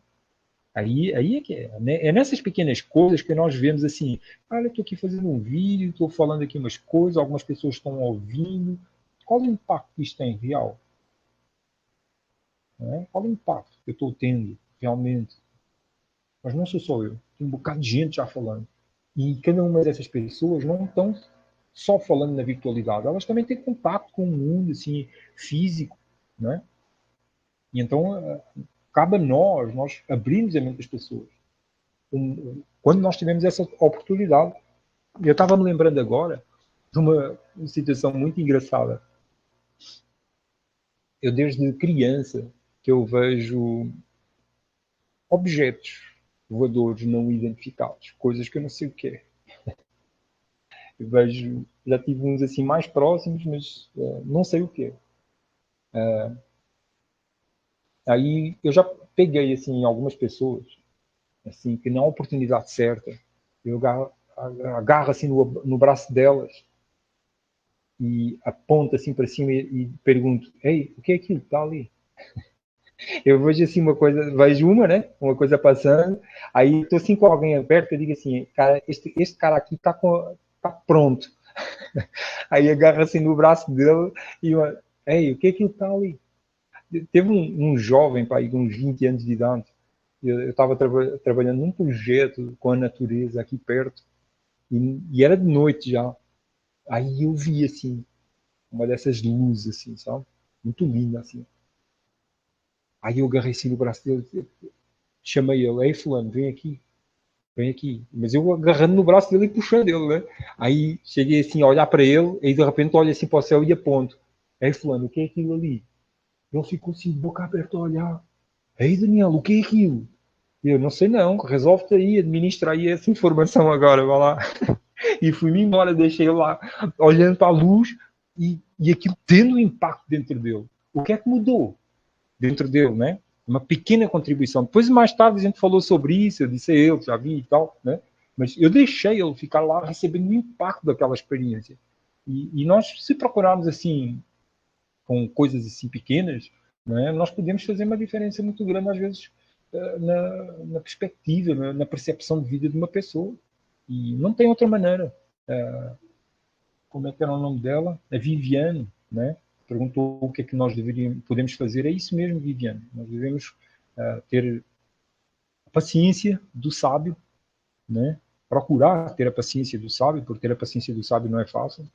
Aí é que é. É nessas pequenas coisas que nós vemos assim, olha, estou aqui fazendo um vídeo, estou falando aqui umas coisas, algumas pessoas estão ouvindo. Qual o impacto que isto tem real? Não é? Qual o impacto que eu estou tendo realmente? Mas não sou só eu, tem um bocado de gente já falando. E cada uma dessas pessoas não estão só falando na virtualidade, elas também têm contato com o mundo assim, físico, não é? E então cabe a nós abrirmos a mente das pessoas. Quando nós tivemos essa oportunidade, eu estava me lembrando agora de uma situação muito engraçada. Eu desde criança que eu vejo objetos voadores não identificados, coisas que eu não sei o que é. Eu vejo, já tive uns assim mais próximos, mas não sei o que é. Aí eu já peguei assim algumas pessoas, assim que na oportunidade certa, eu agarro assim no braço delas e aponto assim para cima e pergunto: Ei, o que é aquilo que está ali? Eu vejo assim uma coisa, vejo né? Uma coisa passando, aí estou assim com alguém perto, eu digo assim, cara, este cara aqui está pronto. Aí agarro assim no braço dele e eu, ei, o que é que ele está ali? Teve um jovem, pá, com uns 20 anos de idade, eu estava trabalhando num projeto com a natureza aqui perto, e era de noite já. Aí eu vi assim, uma dessas luzes assim, sabe? Muito linda assim. Aí eu agarrei assim no braço dele, chamei ele, ei fulano, vem aqui. Mas eu agarrando no braço dele e puxando ele, né? Aí cheguei assim a olhar para ele, e de repente olho assim para o céu e aponto. Ei fulano, o que é aquilo ali? Ele ficou assim, de boca aberta a olhar. Ei Daniel, o que é aquilo? Eu não sei não, resolve-te aí, administra aí essa informação agora, vai lá. E fui-me embora, deixei ele lá, olhando para a luz e aquilo tendo um impacto dentro dele. O que é que mudou dentro dele, né? Uma pequena contribuição. Depois, mais tarde, a gente falou sobre isso, eu disse a ele, já vi e tal, né? Mas eu deixei ele ficar lá recebendo o impacto daquela experiência. E nós, se procurarmos assim, com coisas assim pequenas, né, nós podemos fazer uma diferença muito grande, às vezes, na perspectiva, na percepção de vida de uma pessoa. E não tem outra maneira. Como é que era o nome dela? A Viviane, né? Perguntou o que é que nós podemos fazer. É isso mesmo, Viviane. Nós devemos ter a paciência do sábio, né? Procurar ter a paciência do sábio, porque ter a paciência do sábio não é fácil.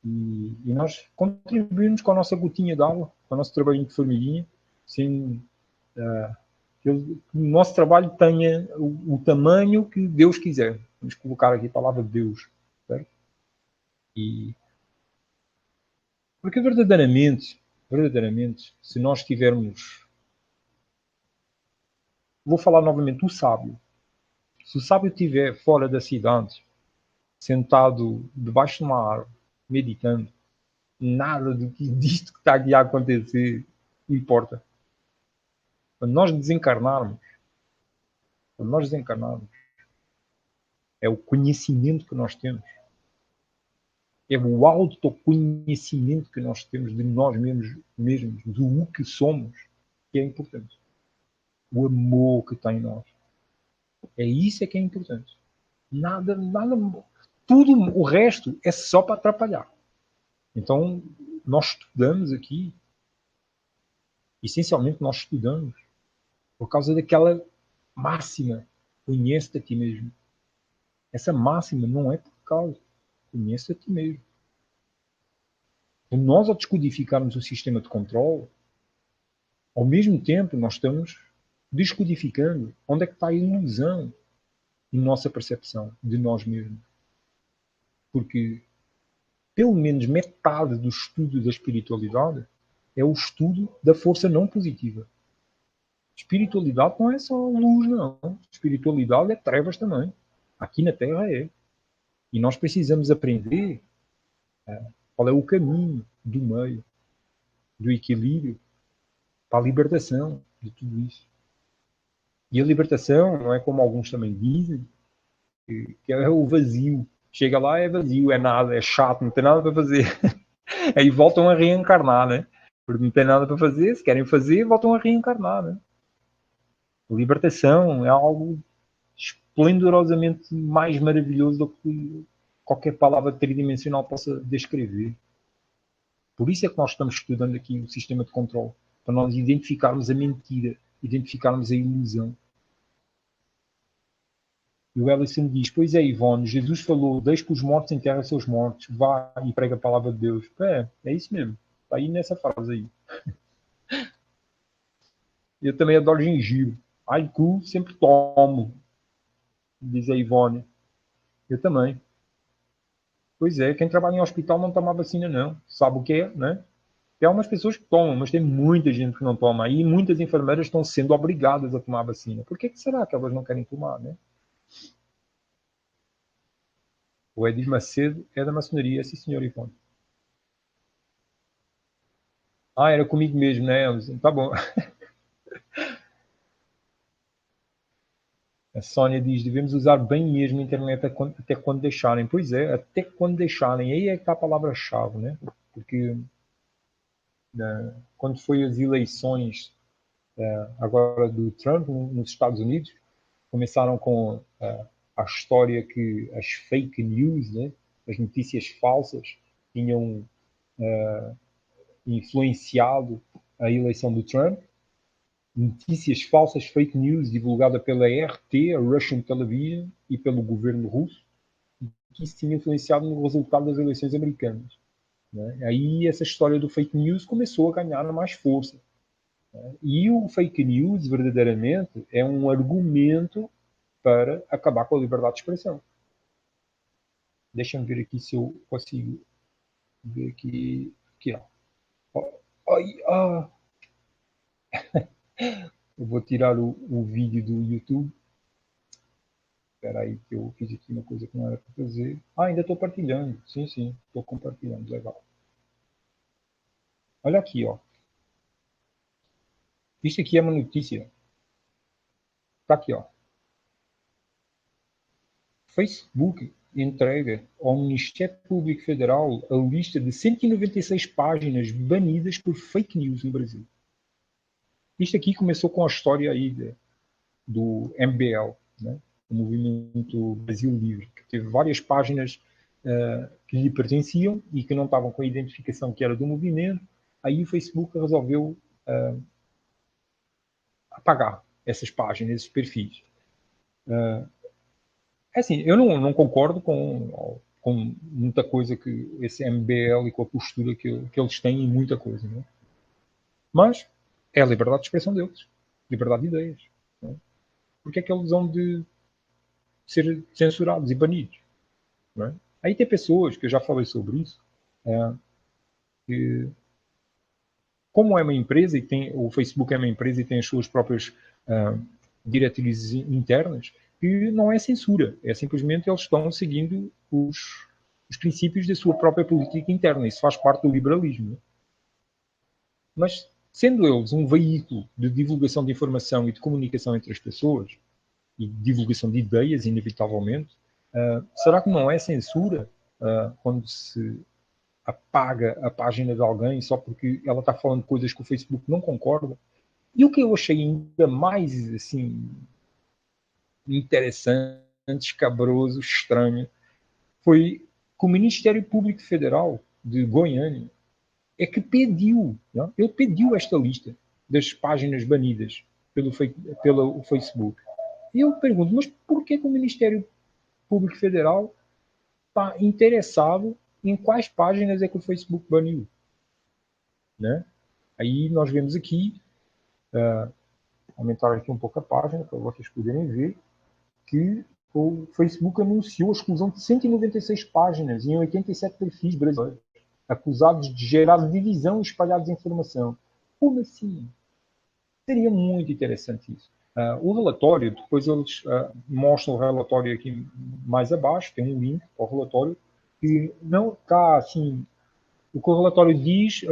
E nós contribuímos com a nossa gotinha de água, com o nosso trabalhinho de formiguinha, sem que o nosso trabalho tenha o tamanho que Deus quiser. Vamos colocar aqui a palavra Deus. Certo? E porque verdadeiramente, se nós tivermos, vou falar novamente, o sábio. Se o sábio estiver fora da cidade, sentado debaixo de uma árvore, meditando, nada disto que está aqui a acontecer importa. Quando nós desencarnarmos, é o conhecimento que nós temos. É o autoconhecimento que nós temos de nós mesmos, do que somos, que é importante. O amor que está em nós. É isso que é importante. Nada, tudo o resto é só para atrapalhar. Então, nós estudamos aqui, essencialmente nós estudamos por causa daquela máxima, conhece-te a ti mesmo. Essa máxima não é por causa, conhece a ti mesmo. Então, nós ao descodificarmos o sistema de controle, ao mesmo tempo nós estamos descodificando onde é que está a ilusão em nossa percepção de nós mesmos. Porque pelo menos metade do estudo da espiritualidade é o estudo da força não positiva. Espiritualidade não é só luz, não. Espiritualidade é trevas também. Aqui na Terra é. E nós precisamos aprender qual é o caminho do meio, do equilíbrio, para a libertação de tudo isso. E a libertação não é como alguns também dizem, que é o vazio. Chega lá, é vazio, é nada, é chato, não tem nada para fazer. Aí voltam a reencarnar, né? Porque não tem nada para fazer, se querem fazer, voltam a reencarnar, né? A libertação é algo esplendorosamente mais maravilhoso do que qualquer palavra tridimensional possa descrever. Por isso é que nós estamos estudando aqui o sistema de controle, para nós identificarmos a mentira, identificarmos a ilusão. E o Ellison diz, pois é, Ivone, Jesus falou, deixe que os mortos enterrem seus mortos, vá e prega a palavra de Deus. É isso mesmo, está aí nessa frase aí. Eu também adoro gengibre. Ai, cu, sempre tomo, diz a Ivone. Eu também. Pois é, quem trabalha em hospital não toma vacina não. Sabe o que é, né? Tem algumas pessoas que tomam, mas tem muita gente que não toma. E muitas enfermeiras estão sendo obrigadas a tomar vacina. Por que será que elas não querem tomar, né? O Edir Macedo é da maçonaria, sim senhor Ivone. Ah, era comigo mesmo, né, Elison? Tá bom. A Sónia diz, devemos usar bem mesmo a internet até quando deixarem. Pois é, até quando deixarem. Aí é que está a palavra-chave, né? Porque quando foi as eleições agora do Trump nos Estados Unidos, começaram com a história que as fake news, né? As notícias falsas, tinham influenciado a eleição do Trump. Notícias falsas, fake news, divulgada pela RT, a Russian Television, e pelo governo russo, que isso tinha influenciado no resultado das eleições americanas. Né? Aí essa história do fake news começou a ganhar mais força. Né? E o fake news, verdadeiramente, é um argumento para acabar com a liberdade de expressão. Deixa-me ver aqui se eu consigo ver aqui. Aqui, ó. Ai, ah. Eu vou tirar o vídeo do YouTube. Espera aí que eu fiz aqui uma coisa que não era para fazer. Ah, ainda estou partilhando. Sim, sim, estou compartilhando. Legal. Olha aqui, ó. Isso aqui é uma notícia. Está aqui, ó. Facebook entrega ao Ministério Público Federal a lista de 196 páginas banidas por fake news no Brasil. Isto aqui começou com a história aí do MBL, né? O Movimento Brasil Livre, que teve várias páginas que lhe pertenciam e que não estavam com a identificação que era do movimento. Aí o Facebook resolveu apagar essas páginas, esses perfis. É assim, eu não concordo com muita coisa que esse MBL e com a postura que eles têm em muita coisa, né? Mas é a liberdade de expressão deles, liberdade de ideias. Né? Porque é que eles vão de ser censurados e banidos? Né? Aí tem pessoas, que eu já falei sobre isso, que, como é uma empresa e o Facebook é uma empresa e tem as suas próprias diretrizes internas, que não é censura, é simplesmente eles estão seguindo os princípios da sua própria política interna. Isso faz parte do liberalismo. Né? Mas, sendo eles um veículo de divulgação de informação e de comunicação entre as pessoas, e divulgação de ideias, inevitavelmente, será que não é censura quando se apaga a página de alguém só porque ela está falando coisas que o Facebook não concorda? E o que eu achei ainda mais assim interessante, escabroso, estranho, foi que o Ministério Público Federal de Goiânia é que pediu, não? Ele pediu esta lista das páginas banidas pelo Facebook. E eu pergunto, mas por que o Ministério Público Federal está interessado em quais páginas é que o Facebook baniu? Né? Aí nós vemos aqui, aumentar aqui um pouco a página para vocês poderem ver, que o Facebook anunciou a exclusão de 196 páginas em 87 perfis brasileiros, acusados de gerar divisão e espalhar desinformação. Como assim? Seria muito interessante isso. O relatório, depois eles mostram o relatório aqui mais abaixo, tem um link para o relatório, que não está assim. O que o relatório diz,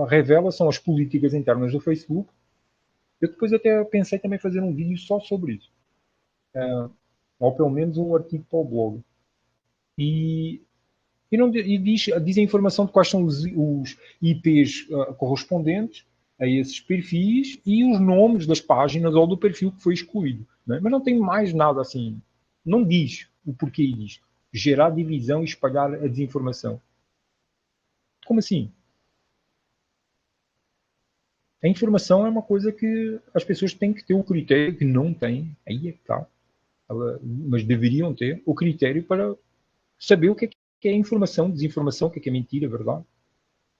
revela, são as políticas internas do Facebook. Eu depois até pensei também fazer um vídeo só sobre isso. ou pelo menos um artigo para o blog. E, diz a informação de quais são os IPs correspondentes a esses perfis e os nomes das páginas ou do perfil que foi excluído. Né? Mas não tem mais nada assim. Não diz o porquê disto. Gerar divisão e espalhar a desinformação. Como assim? A informação é uma coisa que as pessoas têm que ter o critério, que não têm, aí é que está, mas deveriam ter o critério para saber o que é informação, desinformação, o que é mentira, verdade.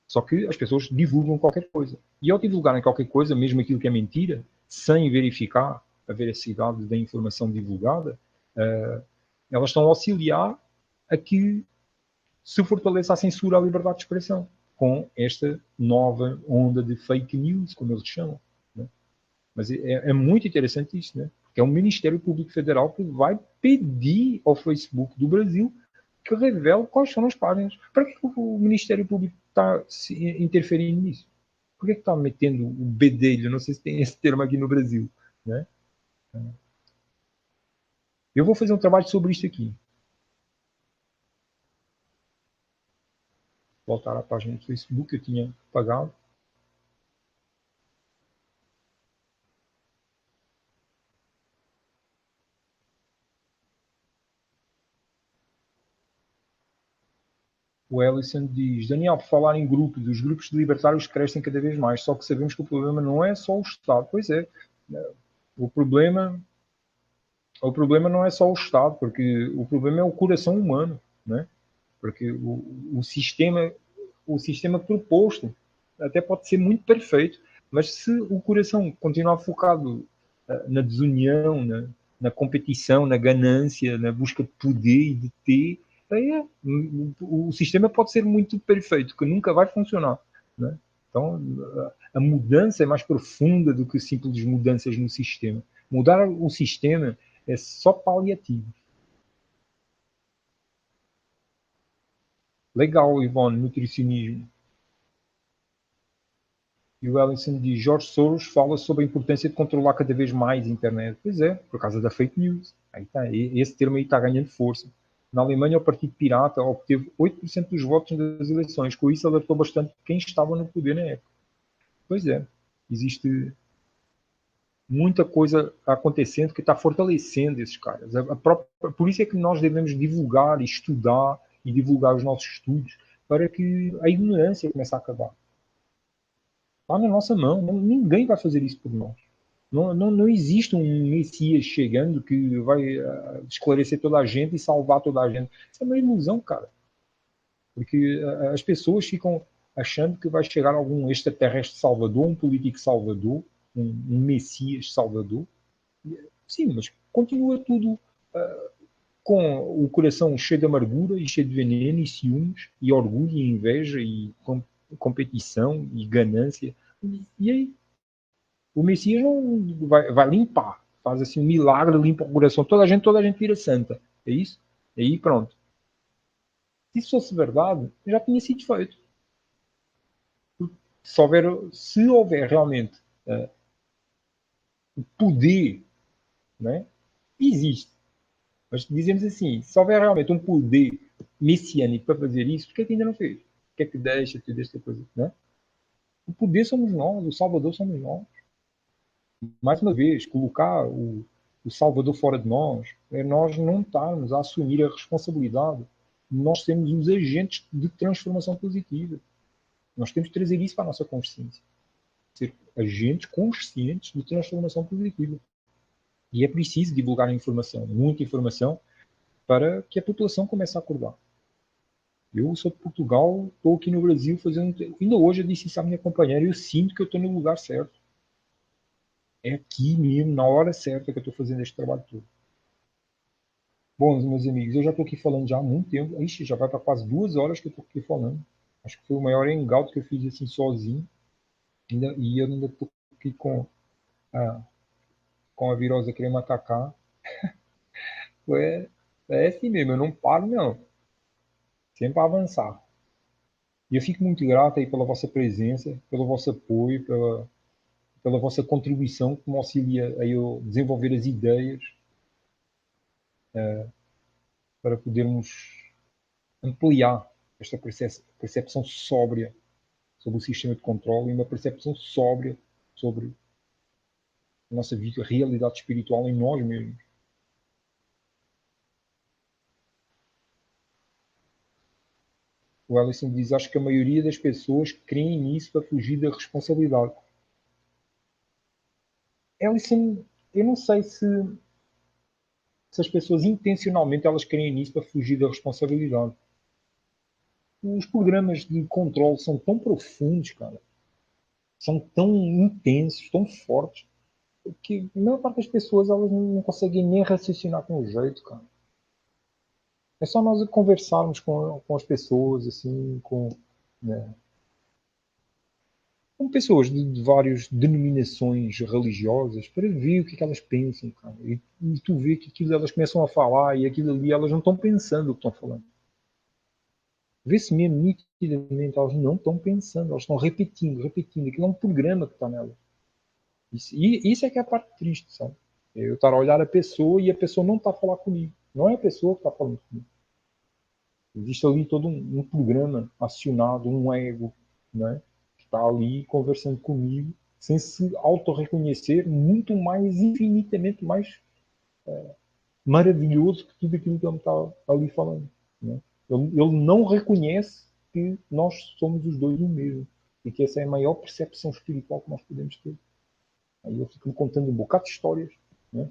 Só que as pessoas divulgam qualquer coisa. E ao divulgarem qualquer coisa, mesmo aquilo que é mentira, sem verificar a veracidade da informação divulgada, elas estão a auxiliar a que se fortaleça a censura à liberdade de expressão, com esta nova onda de fake news, como eles chamam. Né? Mas é muito interessante isso, né? Porque é o Ministério Público Federal que vai pedir ao Facebook do Brasil que revele quais são as páginas. Para que o Ministério Público está interferindo nisso? Por que está metendo o bedelho? Não sei se tem esse termo aqui no Brasil. Né? Eu vou fazer um trabalho sobre isto aqui. Voltar à página do Facebook que eu tinha pagado. O Ellison diz: Daniel, por falar em grupos, os grupos de libertários crescem cada vez mais, só que sabemos que o problema não é só o Estado. Pois é, o problema não é só o Estado, porque o problema é o coração humano, né? Porque o sistema proposto até pode ser muito perfeito, mas se o coração continuar focado na desunião, na competição, na ganância, na busca de poder e de ter, aí o sistema pode ser muito perfeito, que nunca vai funcionar. Né? Então, a mudança é mais profunda do que simples mudanças no sistema. Mudar o sistema é só paliativo. Legal, Ivone, nutricionismo. E o Ellison diz: Jorge Soros fala sobre a importância de controlar cada vez mais a internet. Pois é, por causa da fake news. Aí tá, esse termo aí está ganhando força. Na Alemanha, o Partido Pirata obteve 8% dos votos das eleições. Com isso, alertou bastante quem estava no poder na época. Pois é, existe muita coisa acontecendo que está fortalecendo esses caras. Por isso é que nós devemos divulgar, estudar e divulgar os nossos estudos para que a ignorância comece a acabar. Está na nossa mão. Ninguém vai fazer isso por nós. Não existe um Messias chegando que vai esclarecer toda a gente e salvar toda a gente. Isso é uma ilusão, cara. Porque as pessoas ficam achando que vai chegar algum extraterrestre salvador, um político salvador, um Messias salvador. Sim, mas continua tudo com o coração cheio de amargura e cheio de veneno e ciúmes e orgulho e inveja e competição e ganância. E aí, o Messias não vai limpar, faz assim um milagre, limpa o coração, toda a gente vira santa. É isso? E aí pronto. Se isso fosse verdade, já tinha sido feito. Se houver realmente o poder, né? Existe. Mas dizemos assim, se houver realmente um poder messiânico para fazer isso, por que ainda não fez? Por que é que deixa tudo esta coisa? Né? O poder somos nós, o Salvador somos nós. Mais uma vez, colocar o Salvador fora de nós é nós não estarmos a assumir a responsabilidade. Nós temos os agentes de transformação positiva. Nós temos que trazer isso para a nossa consciência. Ser agentes conscientes de transformação positiva. E é preciso divulgar a informação, muita informação, para que a população comece a acordar. Eu sou de Portugal, estou aqui no Brasil fazendo. Ainda hoje eu disse isso à minha companheira, eu sinto que eu estou no lugar certo. É aqui mesmo, na hora certa, que eu estou fazendo este trabalho todo. Bom, meus amigos, eu já estou aqui falando já há muito tempo. Ixi, já vai para quase 2 horas que eu estou aqui falando. Acho que foi o maior hangout que eu fiz assim sozinho. E eu ainda estou aqui com a virose a querer me atacar. É assim mesmo, eu não paro não. Sempre a avançar. E eu fico muito grato aí pela vossa presença, pelo vosso apoio, pela vossa contribuição que me auxilia a eu desenvolver as ideias para podermos ampliar esta percepção sóbria sobre o sistema de controle e uma percepção sóbria sobre a nossa vida, a realidade espiritual em nós mesmos. O Ellison diz: acho que a maioria das pessoas creem nisso para fugir da responsabilidade. Ellison, eu não sei se as pessoas intencionalmente elas creem nisso para fugir da responsabilidade. Os programas de controle são tão profundos, cara. São tão intensos, tão fortes, que a maior parte das pessoas elas não conseguem nem raciocinar com o jeito, cara. É só nós conversarmos com as pessoas, assim, né, com pessoas de várias denominações religiosas, para ver o que elas pensam, cara. E tu vê que aquilo elas começam a falar e aquilo ali elas não estão pensando o que estão falando. Vê-se mesmo nitidamente, elas não estão pensando, elas estão repetindo. Aquilo é um programa que está nela. Isso é que é a parte triste, sabe? Eu estar a olhar a pessoa e a pessoa não está a falar comigo. Não é a pessoa que está falando comigo. Existe ali todo um programa acionado, um ego, né? Que está ali conversando comigo, sem se auto-reconhecer, muito mais, infinitamente mais maravilhoso que tudo aquilo que ele me está ali falando. Né? Ele não reconhece que nós somos os dois o mesmo. E que essa é a maior percepção espiritual que nós podemos ter. Aí eu fico-me contando um bocado de histórias, né?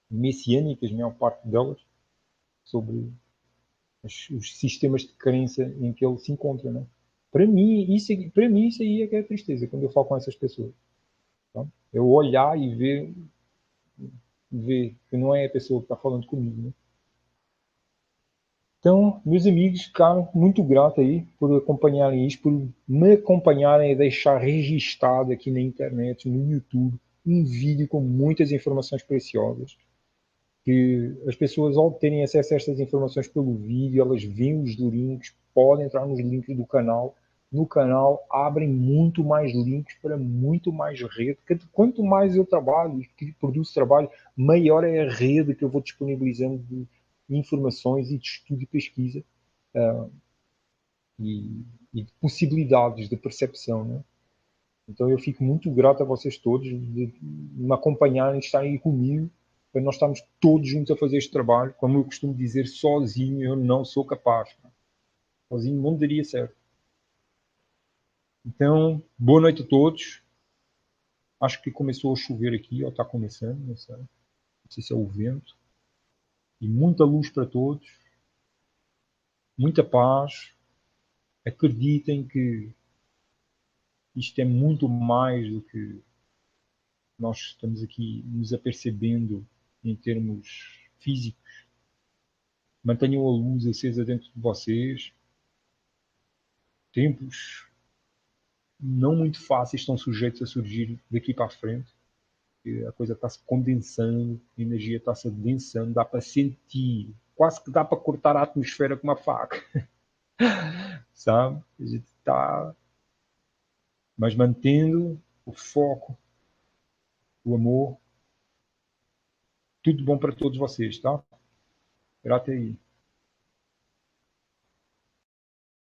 Messiânicas, a maior parte delas, sobre os sistemas de crença em que ele se encontra. Né? Para mim, isso aí é que é a tristeza, quando eu falo com essas pessoas. Tá? Eu olhar e ver que não é a pessoa que está falando comigo. Né? Então, meus amigos, ficaram muito grato aí por acompanharem isso, por me acompanharem e deixar registrado aqui na internet, no YouTube, um vídeo com muitas informações preciosas. Que as pessoas, ao terem acesso a estas informações pelo vídeo, elas veem os links, podem entrar nos links do canal. No canal abrem muito mais links para muito mais rede. Quanto mais eu trabalho e produzo trabalho, maior é a rede que eu vou disponibilizando de informações e de estudo e pesquisa e de possibilidades de percepção. Né? Então eu fico muito grato a vocês todos de me acompanharem, de estarem aí comigo, para nós estarmos todos juntos a fazer este trabalho. Como eu costumo dizer, sozinho eu não sou capaz. Sozinho não daria certo. Então, boa noite a todos. Acho que começou a chover aqui, ou está começando, não sei. Não sei se é o vento. E muita luz para todos. Muita paz. Acreditem que isto é muito mais do que nós estamos aqui nos apercebendo em termos físicos. Mantenham a luz acesa dentro de vocês. Tempos não muito fáceis estão sujeitos a surgir daqui para a frente. A coisa está se condensando, a energia está se adensando, dá para sentir, quase que dá para cortar a atmosfera com uma faca. Sabe? A gente está, mas mantendo o foco, o amor. Tudo bom para todos vocês, tá? Grato aí.